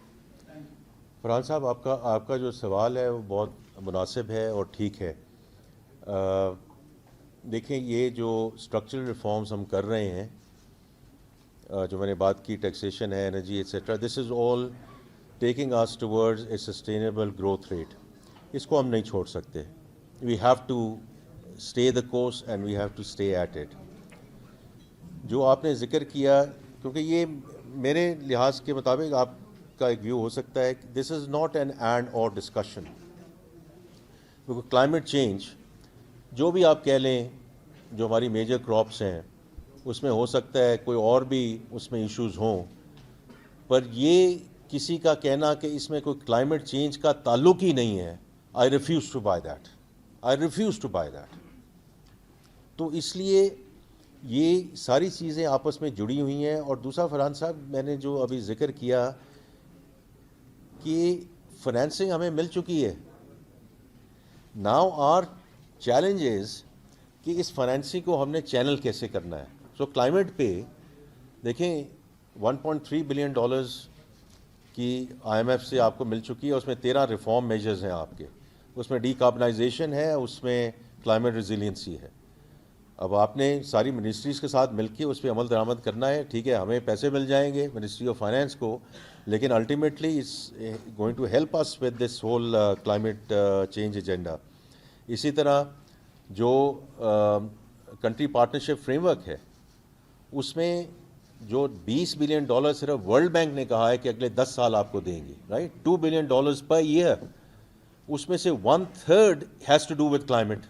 Thank you. Farhan صاحب آپ کا جو سوال ہے وہ بہت مناسب ہے اور ٹھیک ہے. دیکھیں یہ جو اسٹرکچرل ریفارمز ہم کر رہے ہیں, جو میں نے بات کی, ٹیکسیشن ہے, energy etcetera, this is all taking us towards a sustainable growth rate. اس کو ہم نہیں چھوڑ سکتے. We have to stay the course and we have to stay at it. جو آپ نے ذکر کیا, کیونکہ یہ میرے لحاظ کے مطابق آپ کا ایک ویو ہو سکتا ہے, this is not an end اور ڈسکشن. کیونکہ کلائمیٹ چینج جو بھی آپ کہہ لیں, جو ہماری میجر کراپس ہیں اس میں ہو سکتا ہے کوئی اور بھی اس میں ایشوز ہوں, پر یہ کسی کا کہنا کہ اس میں کوئی کلائمیٹ چینج کا تعلق ہی نہیں ہے, I refuse to buy that. I refuse to buy that. تو اس لیے یہ ساری چیزیں آپس میں جڑی ہوئی ہیں. اور دوسرا فرحان صاحب, میں نے جو ابھی ذکر کیا کہ فائنینسنگ ہمیں مل چکی ہے. ناؤ آر چیلنج از کہ اس فائنینسنگ کو ہم نے چینل کیسے کرنا ہے. سو کلائمیٹ پہ دیکھیں 1.3 بلین ڈالرز کی آئی ایم ایف سے آپ کو مل چکی ہے. اس میں 13 ریفارم میجرز ہیں آپ کے. اس میں ڈی کاربنائزیشن ہے, اس میں کلائمیٹ ریزیلینسی ہے. اب آپ نے ساری منسٹریز کے ساتھ مل کے اس پہ عمل درآمد کرنا ہے. ٹھیک ہے, ہمیں پیسے مل جائیں گے منسٹری آف فائنینس کو, لیکن ultimately it's going to help us with this whole climate change agenda. اسی طرح جو کنٹری پارٹنرشپ فریم ورک ہے, اس میں جو 20 بلین ڈالر صرف ورلڈ بینک نے کہا ہے کہ اگلے 10 سال آپ کو دیں گے, right, 2 billion dollars per year, اس میں سے 1/3 has to do with climate.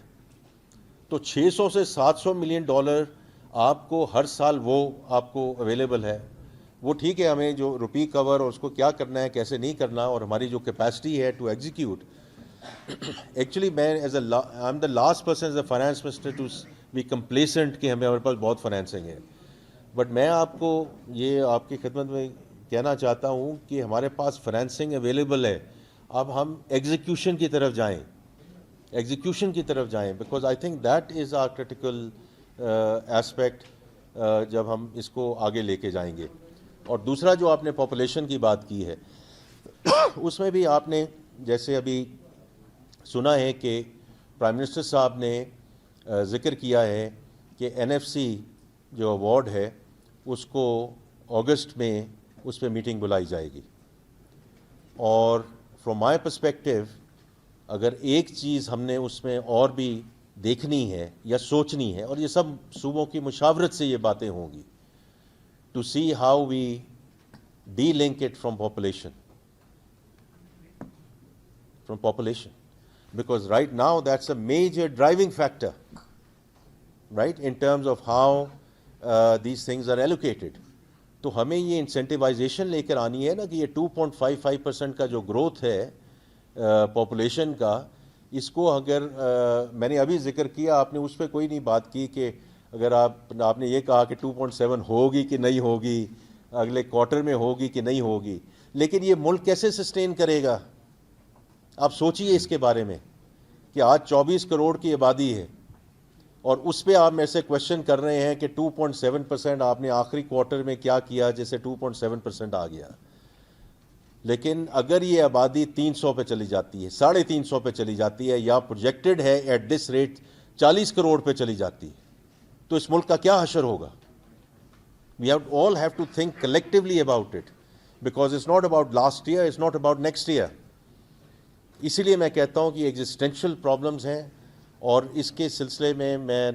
تو 600 سے 700 ملین ڈالر آپ کو ہر سال وہ آپ کو اویلیبل ہے. وہ ٹھیک ہے, ہمیں جو روپی کور اور اس کو کیا کرنا ہے کیسے نہیں کرنا, اور ہماری جو کیپیسٹی ہے ٹو ایگزیکیوٹ. ایکچولی میں I am the last person as a finance minister to be complacent کہ ہمارے پاس بہت فائنینسنگ ہے. بٹ میں آپ کو یہ آپ کی خدمت میں کہنا چاہتا ہوں کہ ہمارے پاس فائنینسنگ اویلیبل ہے. اب ہم ایگزیکیوشن کی طرف جائیں, ایگزیکیوشن کی طرف جائیں, because I think that is our critical aspect جب ہم اس کو آگے لے کے جائیں گے. اور دوسرا جو آپ نے پاپولیشن کی بات کی ہے, اس میں بھی آپ نے جیسے ابھی سنا ہے کہ پرائم منسٹر صاحب نے ذکر کیا ہے کہ این ایف سی جو ایوارڈ ہے اس کو اگست میں اس پہ میٹنگ بلائی جائے گی. اور فرام مائی پرسپیکٹو اگر ایک چیز ہم نے اس میں اور بھی دیکھنی ہے یا سوچنی ہے, اور یہ سب صوبوں کی مشاورت سے یہ باتیں ہوں گی, to see how we delink it from population, because right now that's a major driving factor, right, in terms of how these things are allocated. تو ہمیں یہ انسینٹیوائزیشن لے کر آنی ہے نا کہ یہ 2.55% کا جو گروتھ ہے پاپولیشن کا, اس کو اگر میں نے ابھی ذکر کیا, آپ نے اس پہ کوئی نہیں بات کی کہ اگر آپ نے یہ کہا کہ 2.7 ہوگی کہ نہیں ہوگی, اگلے کوارٹر میں ہوگی کہ نہیں ہوگی, لیکن یہ ملک کیسے سسٹین کرے گا. آپ سوچئے اس کے بارے میں کہ آج 24 کروڑ کی آبادی ہے, اور اس پہ آپ میرے سے کوشچن کر رہے ہیں کہ 2.7% آپ نے آخری کوارٹر میں کیا کیا جیسے 2.7% آ گیا. لیکن اگر یہ آبادی 300 پہ چلی جاتی ہے, 350 پہ چلی جاتی ہے, یا پروجیکٹڈ ہے ایٹ دس ریٹ 40 کروڑ پہ چلی جاتی ہے, تو اس ملک کا کیا حشر ہوگا. We all have to think collectively about it, because it's not about last year, it's not about next year. اسی لیے میں کہتا ہوں کہ ایگزسٹینشیل پرابلمز ہیں, اور اس کے سلسلے میں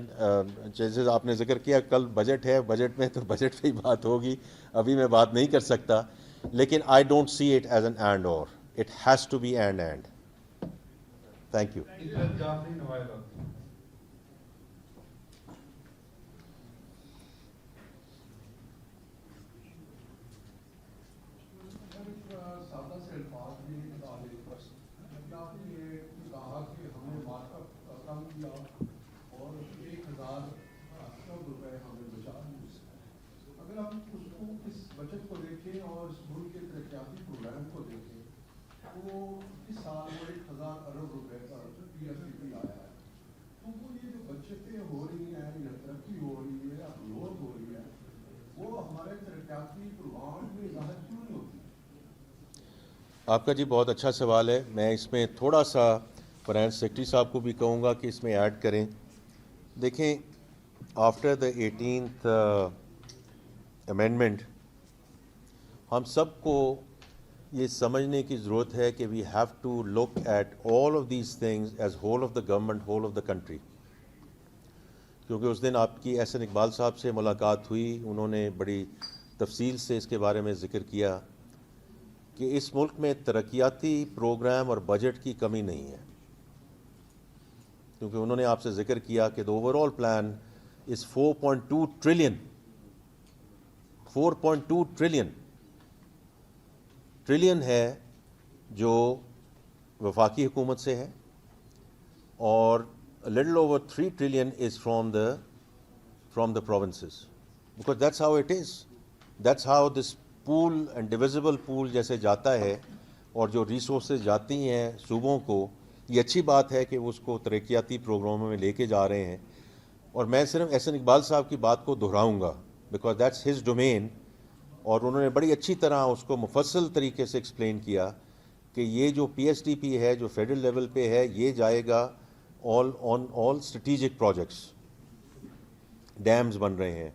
جیسے آپ نے ذکر کیا کل بجٹ ہے, بجٹ میں تو بجٹ پہ ہی بات ہوگی, ابھی میں بات نہیں کر سکتا, لیکن I don't see it as an end اور, it has to be end. Thank you. اگر ہم اس بچت کو دیکھیں اور اس ملک کے ترقیاتی پروگرام کو دیکھیں تو اس سال وہ 1000 ارب روپے کا PSDP آیا ہے. تو وہ یہ جو بچتیں ہو رہی ہیں یا ترقی ہو رہی ہے یا گروتھ ہو رہی ہے وہ ہمارے ترقیاتی پروگرام میں ظاہر کیوں نہیں ہوتی؟ آپ کا جی بہت اچھا سوال ہے. میں اس میں تھوڑا سا فائنانس سیکرٹری صاحب کو بھی کہوں گا کہ اس میں ایڈ کریں. دیکھیں, آفٹر دا 18th امینڈمنٹ ہم سب کو یہ سمجھنے کی ضرورت ہے کہ we have to look at all of these things as whole of the government, whole of the country. کیونکہ اس دن آپ کی احسن اقبال صاحب سے ملاقات ہوئی, انہوں نے بڑی تفصیل سے اس کے بارے میں ذکر کیا کہ اس ملک میں ترقیاتی پروگرام اور بجٹ کی کمی نہیں ہے. کیونکہ انہوں نے آپ سے ذکر کیا کہ the overall plan is 4.2 trillion. 4.2 trillion ہے جو وفاقی حکومت سے ہے, اور little over 3 trillion is from the provinces, because that's how it is. That's how this pool and divisible pool جیسے جاتا ہے اور جو ریسورسز جاتی ہیں صوبوں کو, یہ اچھی بات ہے کہ اس کو ترقیاتی پروگراموں میں لے کے جا رہے ہیں. اور میں صرف احسن اقبال صاحب کی بات کو دہراؤں گا بیکاز دیٹس ہز ڈومین, اور انہوں نے بڑی اچھی طرح اس کو مفصل طریقے سے ایکسپلین کیا کہ یہ جو PSDP ہے جو فیڈرل لیول پہ ہے یہ جائے گا آن آل اسٹریٹجک پروجیکٹس. ڈیمز بن رہے ہیں,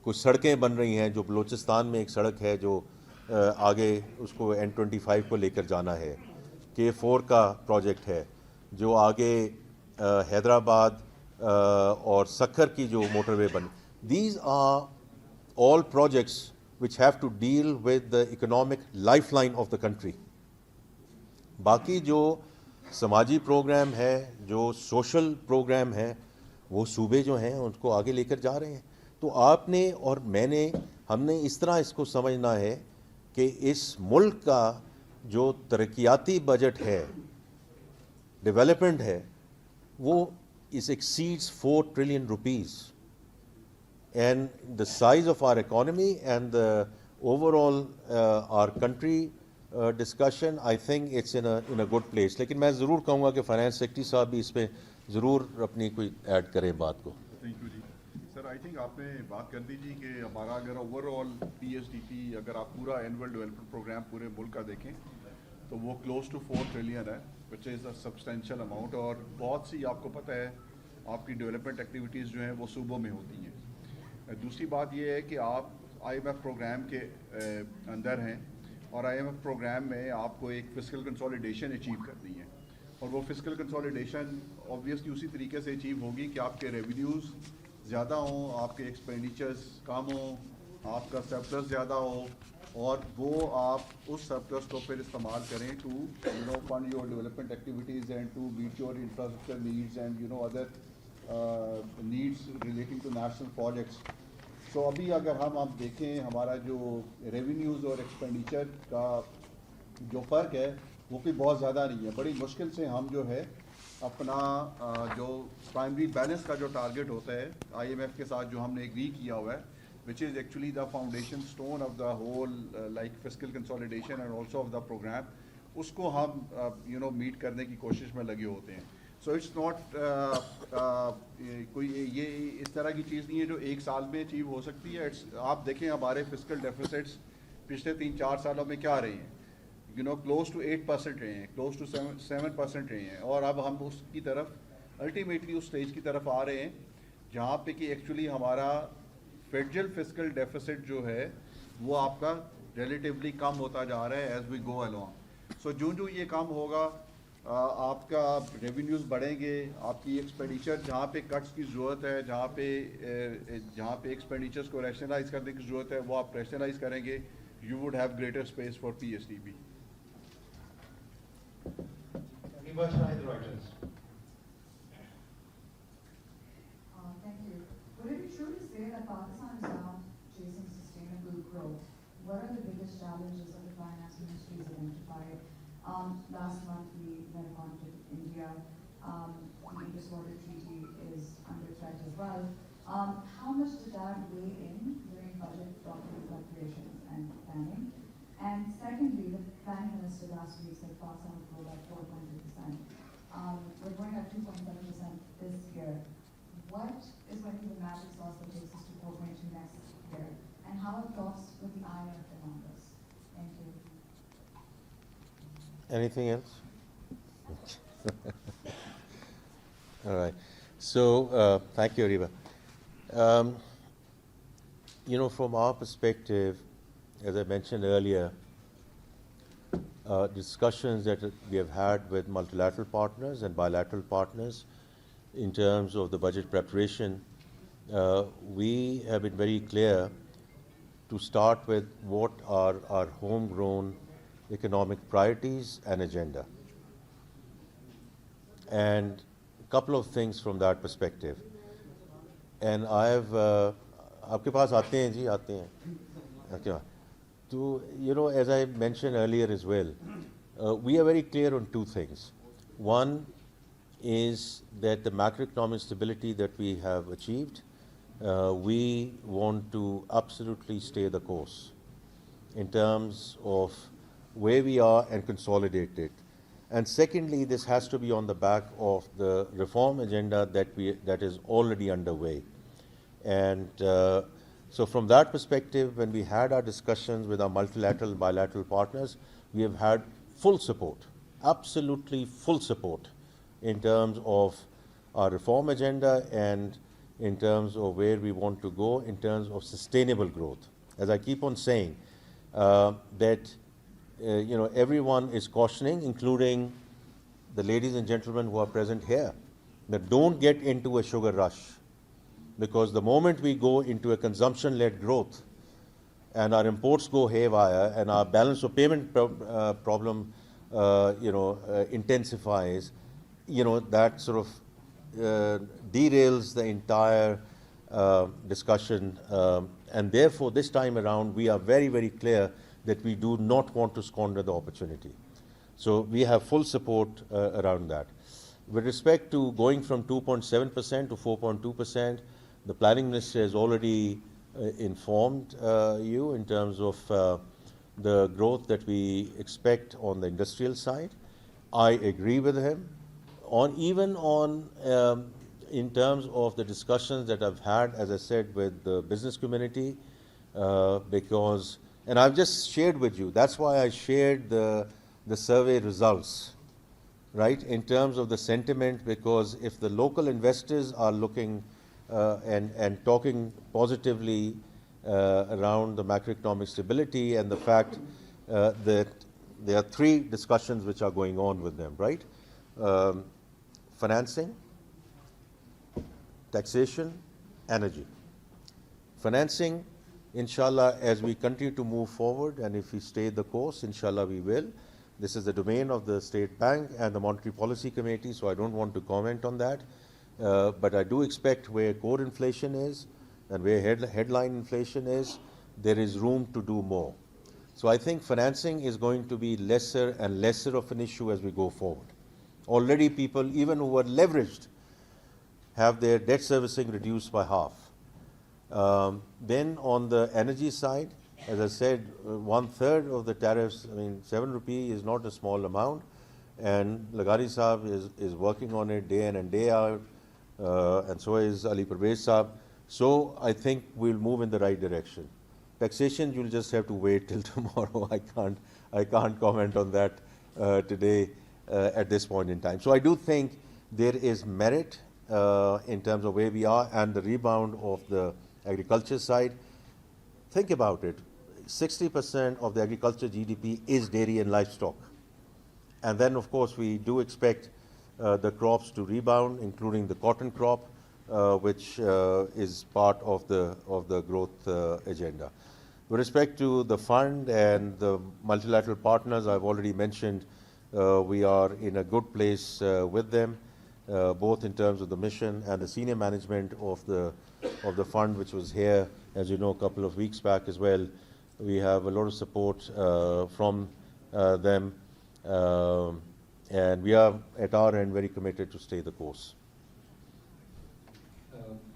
کچھ سڑکیں بن رہی ہیں, جو بلوچستان میں ایک سڑک ہے جو آگے اس کو N25 کو لے کر جانا ہے, K4 کا پروجیکٹ ہے جو آگے حیدرآباد اور سکھر کی جو موٹر وے بن. These are all projects which have to deal with the economic lifeline of the country. باقی جو سماجی پروگرام ہے, جو سوشل پروگرام ہے, وہ صوبے جو ہیں ان کو آگے لے کر جا رہے ہیں. تو آپ نے اور میں نے, ہم نے اس طرح اس کو سمجھنا ہے کہ اس ملک کا جو ترقیاتی بجٹ ہے, ڈیولپمنٹ ہے, وہ اس exceeds 4 trillion rupees, and the size of our economy and the overall our country discussion, I think it's in a good place. لیکن میں ضرور کہوں گا کہ فائنانس سیکرٹری صاحب بھی اس میں ضرور اپنی کوئی ایڈ کریں بات کو. تھینک یو جی. سر آئی تھنک آپ نے بات کر دی جی کہ ہمارا اگر اوور آل PSDP اگر آپ پورا اینول ڈیولپمنٹ پروگرام پورے ملک کا دیکھیں تو وہ کلوز ٹو 4 ٹریلین ہے, وچ از اے سبسٹینشیل اماؤنٹ. اور بہت سی آپ کو پتہ ہے آپ کی ڈیولپمنٹ ایکٹیویٹیز جو ہیں وہ صوبوں میں ہوتی ہیں. دوسری بات یہ ہے کہ آپ IMF پروگرام کے اندر ہیں, اور IMF پروگرام میں آپ کو ایک فسکل کنسولیڈیشن اچیو کرنی ہے, اور وہ فسکل کنسولیڈیشن آبویسلی اسی طریقے سے اچیو ہوگی کہ آپ کے ریونیوز زیادہ ہوں, آپ کے ایکسپینڈیچرز کم ہوں, آپ کا سرپلس زیادہ ہو, اور وہ آپ اس سرپلس کو پھر استعمال کریں to fund your development activities and to meet your infrastructure needs and other needs relating to national projects. So ابھی اگر ہم دیکھیں ہمارا جو ریونیوز اور ایکسپینڈیچر کا جو فرق ہے وہ کوئی بہت زیادہ نہیں ہے. بڑی مشکل سے ہم جو ہے اپنا جو پرائمری بیلنس کا جو ٹارگیٹ ہوتا ہے IMF کے ساتھ جو ہم نے ایگری کیا ہوا ہے, which is actually the foundation stone of the whole like fiscal consolidation and also of the program, اس کو ہم میٹ کرنے کی کوشش میں لگے ہوتے ہیں. سو اٹس ناٹ کوئی یہ اس طرح کی چیز نہیں ہے جو ایک سال میں اچیو ہو سکتی ہے. آپ دیکھیں ہمارے فسکل ڈیفیسٹس پچھلے 3-4 سالوں میں کیا رہے ہیں, کلوز ٹو 8% رہے ہیں, کلوز ٹو 7% رہے ہیں, اور اب ہم اس کی طرف الٹیمیٹلی اس اسٹیج کی طرف آ رہے ہیں جہاں پہ کہ ایکچولی ہمارا فیڈرل فسکل ڈیفیسٹ جو ہے وہ آپ کا ریلیٹیولی کم ہوتا جا رہا ہے ایز وی گو along. سو جو یہ کم ہوگا آپ کا ریونیوز بڑھیں گے, آپ کی ایکسپینڈیچر جہاں پہ کٹس کی ضرورت ہے, جہاں پہ ایکسپینڈیچرس کو ریشنلائز کرنے کی ضرورت ہے وہ آپ ریشنلائز کریں گے. You would have greater space for PSDP. Thank you. Would it be true to say that Pakistan is now chasing sustainable growth? What are the biggest challenges that the finance ministry has identified? Last month we went on to India. The Indus Water Treaty is under threat as well. How much did that weigh in during budget document preparations and planning? And secondly, the Prime Minister last week said Pakistan would grow by 4.2%. We're growing at 2.7% this year. What is going to be the magic sauce that takes us to 4.2 next year? And how are talks with the IMF been on this? Thank you. Anything else? All right. So, thank you, Ariba. From our perspective, as I mentioned earlier, discussions that we have had with multilateral partners and bilateral partners in terms of the budget preparation, we have been very clear to start with what are our homegrown economic priorities and agenda. And a couple of things from that perspective. And I have, aapke paas aate hain ji, aate hain. Okay. So, as I mentioned earlier as well, we are very clear on two things. One is that the macroeconomic stability that we have achieved, we want to absolutely stay the course in terms of where we are and consolidate it. And secondly, this has to be on the back of the reform agenda that is already underway. And so from that perspective, when we had our discussions with our multilateral and bilateral partners, we have had full support, absolutely full support in terms of our reform agenda and in terms of where we want to go in terms of sustainable growth. As I keep on saying, that everyone is cautioning, including the ladies and gentlemen who are present here, that don't get into a sugar rush, because the moment we go into a consumption-led growth and our imports go haywire and our balance of payment problem intensifies, that sort of derails the entire discussion, and therefore this time around we are very, very clear that we do not want to squander the opportunity. So we have full support around that. With respect to going from 2.7% to 4.2%, the Planning Minister has already informed you in terms of the growth that we expect on the industrial side. I agree with him. In terms of the discussions that I've had, as I said, with the business community, because, and I've just shared with you, that's why I shared the survey results, right, in terms of the sentiment, because if the local investors are looking and talking positively around the macroeconomic stability and the fact that there are three discussions which are going on with them, right? Financing, taxation, energy. Financing, inshallah, as we continue to move forward, and if we stay the course, inshallah we will. This is the domain of the State Bank and the Monetary Policy Committee, so I don't want to comment on that. But I do expect where core inflation is and where headline inflation is, there is room to do more. So I think financing is going to be lesser and lesser of an issue as we go forward. Already people, even who are leveraged, have their debt servicing reduced by half. Then on the energy side, as I said, 1/3 of the tariffs, 7 rupee is not a small amount, and Lagari Saab is working on it day in and day out, and so is Ali Parvez Saab. So I think we'll move in the right direction. Taxation, you'll just have to wait till tomorrow. I can't comment on that today at this point in time. So I do think there is merit in terms of where we are and the rebound of the agriculture side. Think about it. 60% of the agriculture GDP is dairy and livestock. And then, of course, we do expect the crops to rebound, including the cotton crop, which is part of the growth agenda. With respect to the fund and the multilateral partners, I've already mentioned we are in a good place with them, both in terms of the mission and the senior management of the fund, which was here, as you know, a couple of weeks back as well. We have a lot of support from them, and we are at our end very committed to stay the course.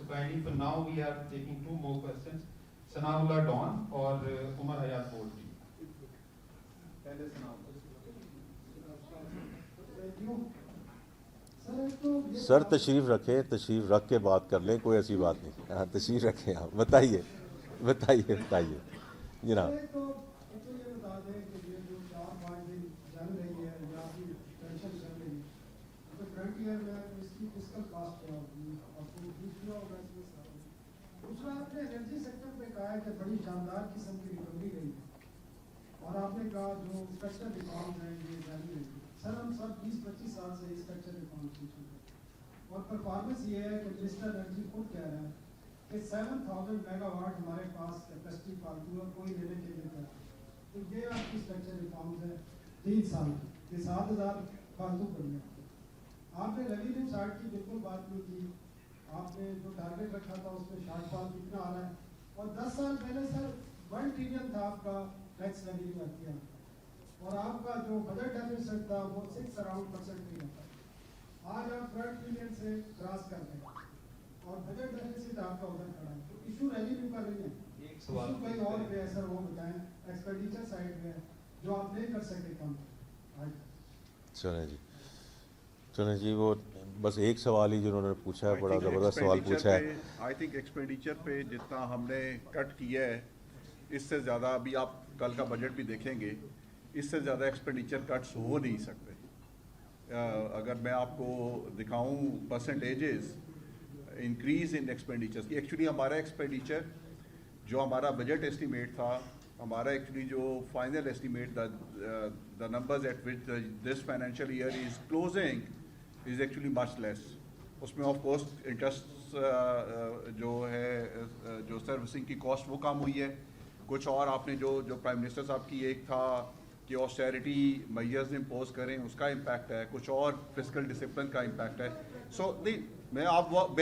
So kindly for now we are taking two more questions. Sanaullah Dawn or Umar Hayat Bolji. سر تشریف رکھیں, تشریف رکھ کے بات کر لیں, کوئی ایسی بات نہیں. ہاں تشریف رکھیں آپ, بتائیے بتائیے بتائیے جناب. دوسرا آپ نے انرجی سیکٹر پہ کہا ہے کہ بڑی شاندار قسم کی ریکوری رہی ہے, اور آپ نے کہا جو اسٹرکچر ریفارمز ہیں یہ جاری رہی ہے. سر ہم سب 20-25 سال سے اسٹرکچر ریفارمز کی چل رہے ہیں, اور پرفارمنس یہ ہے کہ منسٹر انرجی خود کہہ رہے ہیں کہ 7000 میگا واٹ ہمارے پاس کیپیسٹی فالتو ہے, کوئی لینے کے لیے تیار نہیں. تو یہ آپ کی اسٹرکچر ریفارمز ہے 3 سال کی, 7000 فالتو پڑ گیا. آپ نے ریونیو چارٹ کی بالکل بات نہیں کی. آپ نے جو ٹارگیٹ رکھا تھا اس میں شارٹ فال کتنا آ رہا ہے, اور 10 سال پہلے سر 1 ٹریلین تھا آپ کا ٹیکس ریونیو اختیار, اور آپ کا جو بجٹ ڈیفیسٹ تھا وہ 6 اراؤنڈ% ہی رہتا. آج آپ 12 ٹریلین سے کراس کر رہے ہیں, اور بجٹ ڈیفیسٹ آپ کا ادھر کھڑا ہے. تو ایشو ریونیو کا نہیں ہے, ایشو کہیں اور پہ ہے سر, وہ بتائیں ایکسپینڈیچر سائڈ پہ ہے جو آپ نہیں کر سکے کم. چلیں جی, وہ بس ایک سوال ہی جنہوں نے پوچھا ہے, بڑا زبردست سوال پوچھا ہے. آئی تھنک ایکسپینڈیچر پہ جتنا ہم نے کٹ کیا ہے اس سے زیادہ, ابھی آپ کل کا بجٹ بھی دیکھیں گے, اس سے زیادہ ایکسپینڈیچر کٹس ہو نہیں سکتے. اگر میں آپ کو دکھاؤں پرسنٹیجز انکریز ان ایکسپینڈیچرس کی, ایکچولی ہمارا ایکسپینڈیچر جو ہمارا بجٹ ایسٹیمیٹ تھا, ہمارا ایکچولی جو final estimate the numbers at which this financial year is closing is actually much less. اس میں آف کورس انٹرسٹ جو ہے, جو سروسنگ کی کاسٹ وہ کم ہوئی ہے. کچھ اور آپ نے جو پرائم منسٹر صاحب کی ایک تھا کہ آسٹیرٹی میئرز امپوز کریں, اس کا امپیکٹ ہے. کچھ اور فسکل ڈسپلن کا امپیکٹ ہے. سو نہیں, میں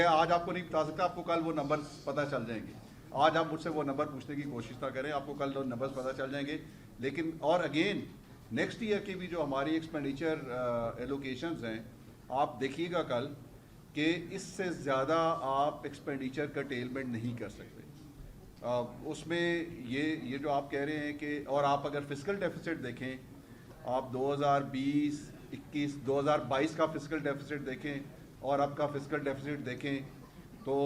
آج آپ کو نہیں بتا سکتا, آپ کو کل وہ نمبر پتہ چل جائیں گے. آج آپ مجھ سے وہ نمبر پوچھنے کی کوشش نہ کریں, آپ کو کل وہ نمبرز پتہ چل جائیں گے. لیکن اور اگین نیکسٹ ایئر کی بھی جو ہماری ایکسپینڈیچر ایلوکیشنز ہیں, آپ دیکھیے گا کل کہ اس سے زیادہ آپ ایکسپینڈیچر کا ٹیلمنٹ نہیں کر سکتے. اس میں یہ جو آپ کہہ رہے ہیں کہ, اور آپ اگر فسکل ڈیفیسٹ دیکھیں, آپ 2020-21 2022 کا فسکل ڈیفیسٹ دیکھیں اور اب کا فسکل ڈیفیسٹ دیکھیں, تو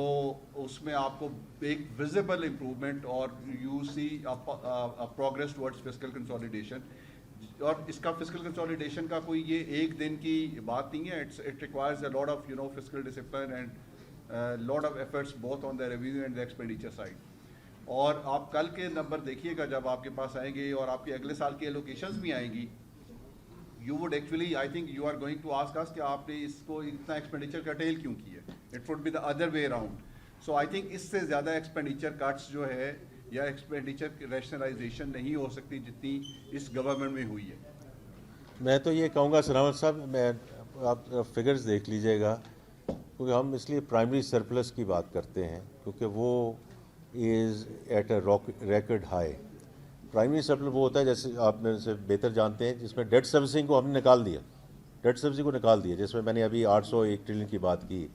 اس میں آپ کو ایک ویزیبل امپرومنٹ, اور you see progress towards fiscal consolidation. اور اس کا فسکل کنسولیڈیشن کا کوئی یہ ایک دن کی بات نہیں ہے. It requires a lot of fiscal discipline and lot of efforts both on the revenue and the expenditure side. اور آپ کل کے نمبر دیکھیے گا جب آپ کے پاس آئیں گے, اور آپ کے اگلے سال کی ایلوکیشنز بھی آئیں گی, you would actually I think you are going to ask us کہ آپ نے اس کو اتنا ایکسپینڈیچر کرٹیل کیوں کی ہے. It would be the other way around. So I think اس سے زیادہ ایکسپینڈیچر کٹس جو ہے یا ایکسپینڈیچر ریشنلائزیشن نہیں ہو سکتی جتنی اس گورنمنٹ میں ہوئی ہے. میں تو یہ کہوں گا سلامت صاحب, میں آپ فگرز دیکھ لیجئے گا, کیونکہ ہم اس لیے پرائمری سرپلس کی بات کرتے ہیں کیونکہ وہ is at a record high. Primary surplus وہ ہوتا ہے, جیسے آپ میرے سے بہتر جانتے ہیں, جس میں ڈیٹ سروسنگ کو ہم نے نکال دیا, ڈیٹ سروسنگ کو نکال دیا, جس میں میں نے ابھی 801 ٹریلین کی بات کی.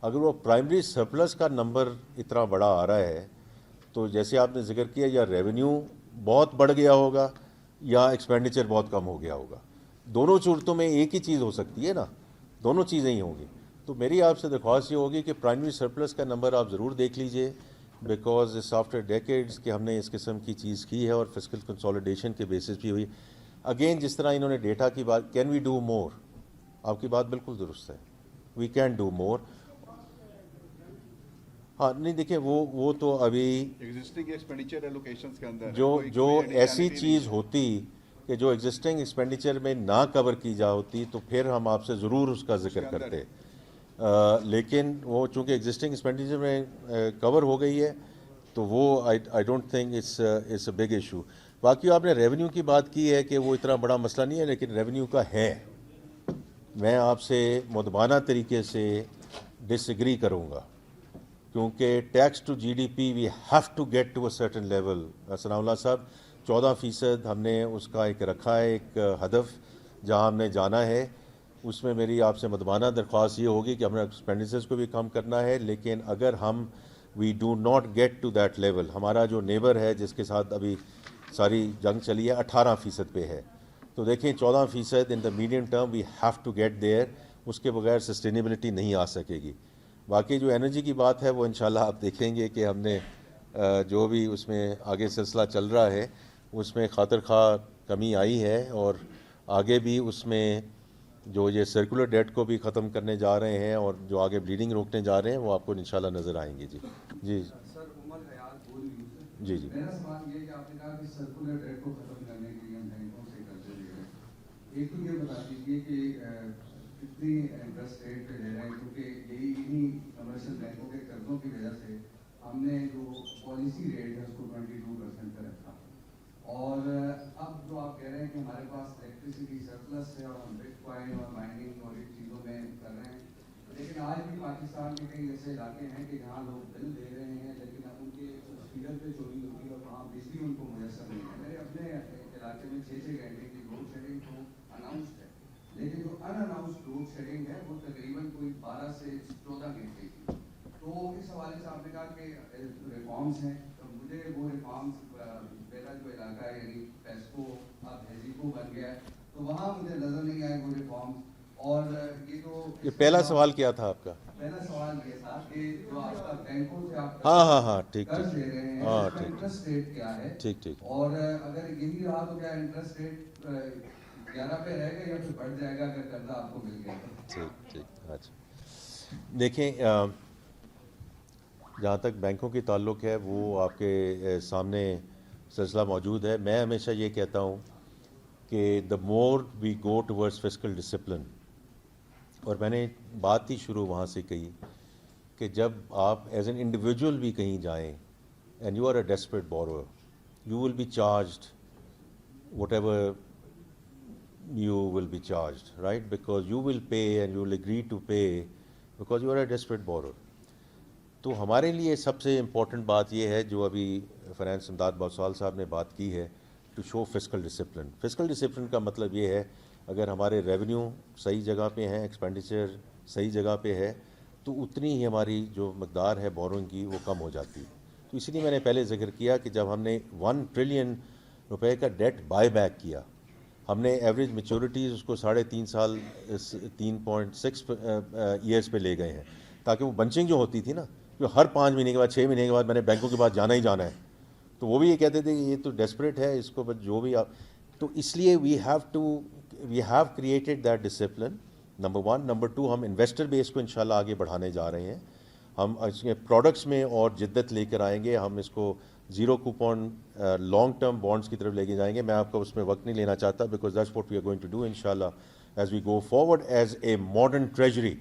اگر وہ پرائمری سرپلس کا نمبر اتنا بڑا آ رہا ہے تو جیسے آپ نے ذکر کیا, یا ریونیو بہت بڑھ گیا ہوگا یا ایکسپینڈیچر بہت کم ہو گیا ہوگا. دونوں صورتوں میں ایک ہی چیز ہو سکتی ہے نا, دونوں چیزیں ہی ہوں گی. تو میری آپ سے درخواست یہ ہوگی کہ پرائمری سرپلس کا نمبر آپ ضرور دیکھ لیجئے, بیکاز اس آفٹر ڈیکیڈز کہ ہم نے اس قسم کی چیز کی ہے اور فسکل کنسولیڈیشن کے بیسس بھی ہوئی. اگین جس طرح انہوں نے ڈیٹا کی بات, کین وی ڈو مور, آپ کی بات بالکل درست ہے, وی کین ڈو مور. ہاں نہیں دیکھیں, وہ تو ابھی ایگزسٹنگ ایکسپینڈیچر ایلوکیشنز کے اندر جو ایسی چیز ہوتی کہ جو ایگزسٹنگ ایکسپینڈیچر میں نہ کور کی جا ہوتی تو پھر ہم آپ سے ضرور اس کا ذکر کرتے, لیکن وہ چونکہ ایگزسٹنگ ایکسپینڈیچر میں کور ہو گئی ہے تو وہ I don't think it's a big issue. باقی آپ نے ریونیو کی بات کی ہے کہ وہ اتنا بڑا مسئلہ نہیں ہے, لیکن ریونیو کا ہے. میں آپ سے مدبانہ طریقے سے ڈس ایگری کروں گا, کیونکہ tax to G D P we have to get to a certain level. Sanaullah صاحب 14% ہم نے اس کا ایک رکھا ہے, ایک ہدف جہاں ہم نے جانا ہے. اس میں میری آپ سے مدبانہ درخواست یہ ہوگی کہ ہمیں ایکسپینڈیچرز کو بھی کم کرنا ہے، لیکن اگر ہم we do not get to that level, ہمارا جو نیبر ہے جس کے ساتھ ابھی ساری جنگ چلی ہے 18% پہ ہے، تو دیکھیں 14% in the medium term we have to get there, اس کے بغیر سسٹینیبلٹی نہیں آ سکے گی۔ باقی جو انرجی کی بات ہے وہ انشاءاللہ آپ دیکھیں گے کہ ہم نے جو بھی اس میں آگے سلسلہ چل رہا ہے اس میں خاطر خواہ کمی آئی ہے، اور آگے بھی اس میں جو یہ سرکولر ڈیٹ کو بھی ختم کرنے جا رہے ہیں اور جو آگے بلیڈنگ روکنے جا رہے ہیں وہ آپ کو انشاءاللہ نظر آئیں گے۔ جی سر، عمر حیات بول رہی جی جی میرا سوال یہ کہ آپ نے کہا کہ سرکولر ڈیٹ کو ختم کرنے کے لیے ہم بینکوں سے قرضے لے رہے ہیں، ایک تو یہ بتا دیجیے کہ کتنی انٹرسٹ ریٹ پہ لے رہے ہیں، کیونکہ یہی انہیں کمرشل بینکوں کے قرضوں کی وجہ سے ہم نے جو پالیسی ریٹ ہے اس کو 22% پہ رکھا، اور اب جو آپ کہہ رہے ہیں کہ ہمارے پاس الیکٹریسٹی سرپلس ہے اور ہم بٹ کوائن اور مائننگ اور ان چیزوں میں کر رہے ہیں، لیکن آج بھی پاکستان کے کئی ایسے علاقے ہیں کہ جہاں لوگ بل دے رہے ہیں لیکن اب ان کے فیڈر پہ چوری ہوتی ہے اور وہاں بجلی ان کو میسر نہیں ہے۔ میرے اپنے علاقے میں 6 گھنٹے کی لوڈ شیڈنگ تو اناؤنسڈ ہے، لیکن جو ان اناؤنسڈ لوڈ شیڈنگ ہے وہ تقریباً کوئی 12 سے 14 گھنٹے کی۔ تو اس حوالے سے آپ نے کہا کہ ریفارمس ہیں، تو مجھے وہ ریفارمس پہلا جو علاقہ ہے یعنی پیسکو اب ہیزیکو بن گیا ہے، تو وہاں مجھے نظر نہیں آئے وہ ریفارمس۔ اور یہ جو یہ پہلا سوال کیا تھا آپ کا؟ پہلا سوال یہ تھا کہ جو آپ کا بینکوں سے آپ ہاں ٹھیک قرض لے رہے ہیں ہاں اس کا انٹرسٹ ریٹ کیا ہے، ٹھیک اور اگر یہی رہا تو کیا انٹرسٹ ریٹ 11 پہ رہے گا یا پھر بڑھ جائے گا اگر قرضہ آپ کو مل گیا؟ ٹھیک اچھا، دیکھیں جہاں تک بینکوں کی تعلق ہے وہ آپ کے سامنے سلسلہ موجود ہے۔ میں ہمیشہ یہ کہتا ہوں کہ دا مور وی گو ٹورڈز فسکل ڈسپلن، اور میں نے بات ہی شروع وہاں سے کہی کہ جب آپ ایز این انڈیویجول بھی کہیں جائیں and you are a desperate borrower, you will be charged whatever you will be charged, right? Because you will pay and you will agree to pay because you are a desperate borrower. تو ہمارے لیے سب سے important بات یہ ہے جو ابھی finance امداد بوسال صاحب نے بات کی ہے، to show fiscal discipline. Fiscal discipline کا مطلب یہ ہے اگر ہمارے ریونیو صحیح جگہ پہ ہیں، ایکسپینڈیچر صحیح جگہ پہ ہے، تو اتنی ہی ہماری جو مقدار ہے بورنگ کی وہ کم ہو جاتی ہے۔ تو اسی لیے میں نے پہلے ذکر کیا کہ جب ہم نے 1 ٹریلین روپے کا ڈیٹ بائی بیک کیا، ہم نے ایوریج میچورٹیز اس کو 3.5 سال 3.6 ایئرس پہ لے گئے ہیں، تاکہ وہ بنچنگ جو ہوتی تھی نا، جو ہر 5 مہینے کے بعد 6 مہینے کے بعد میں نے بینکوں کے بعد جانا ہی جانا ہے، تو وہ بھی یہ کہتے تھے کہ یہ تو ڈیسپریٹ ہے، اس کو بس جو بھی آپ، تو اس لیے we have created that discipline, number 1۔ Number 2، ہم انویسٹر بیس کو انشاءاللہ آگے بڑھانے جا رہے ہیں، ہم اس کے پروڈکٹس میں اور جدت لے کر آئیں گے، ہم اس کو 0 کوپن لانگ ٹرم بانڈس کی طرف لے کے جائیں گے۔ میں آپ کا اس میں وقت نہیں لینا چاہتا because that's what we are going to do انشاءاللہ as we go forward as a modern treasury,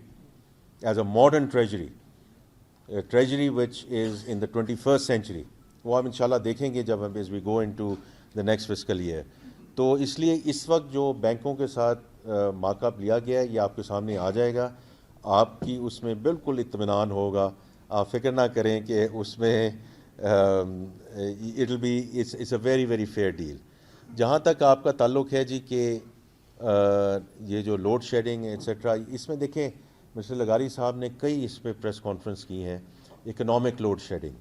treasury which is in the 21st century. وہ ہم انشاءاللہ دیکھیں گے جب ہم as we go into the next fiscal year. تو اس لیے اس وقت جو بینکوں کے ساتھ مارک اپ لیا گیا ہے یہ آپ کے سامنے آ جائے گا، آپ کی اس میں بالکل اطمینان ہوگا، آپ فکر نہ کریں کہ اس میں it's a very very fair deal۔ جہاں تک آپ کا تعلق ہے جی کہ یہ جو لوڈ شیڈنگ ایٹسٹرا، اس میں دیکھیں مسٹر لغاری صاحب نے کئی اس پہ پریس کانفرنس کی ہیں۔ اکنامک لوڈ شیڈنگ،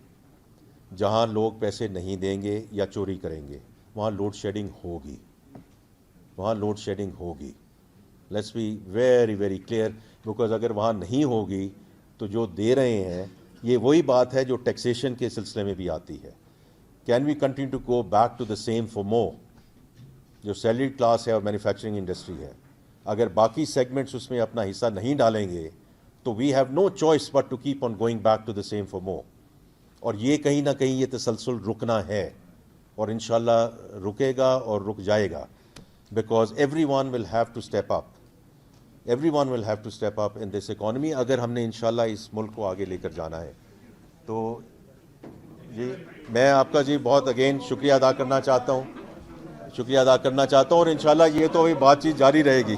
جہاں لوگ پیسے نہیں دیں گے یا چوری کریں گے وہاں لوڈ شیڈنگ ہوگی، let's be very very clear, because اگر وہاں نہیں ہوگی تو جو دے رہے ہیں یہ وہی بات ہے جو ٹیکسیشن کے سلسلے میں بھی آتی ہے۔ Can we continue to go back to the same for more? جو سیلریڈ کلاس ہے اور مینوفیکچرنگ انڈسٹری ہے، اگر باقی سیگمنٹس اس میں اپنا حصہ نہیں ڈالیں گے تو we have no choice but to keep on going back to the same for more. اور یہ کہیں نہ کہیں یہ تسلسل رکنا ہے اور انشاءاللہ رکے گا اور رک جائے گا، because everyone will have to step up in this economy اگر ہم نے انشاءاللہ اس ملک کو آگے لے کر جانا ہے۔ تو جی میں آپ کا جی بہت اگین شکریہ ادا کرنا چاہتا ہوں اور انشاءاللہ یہ تو ابھی بات چیت جاری رہے گی۔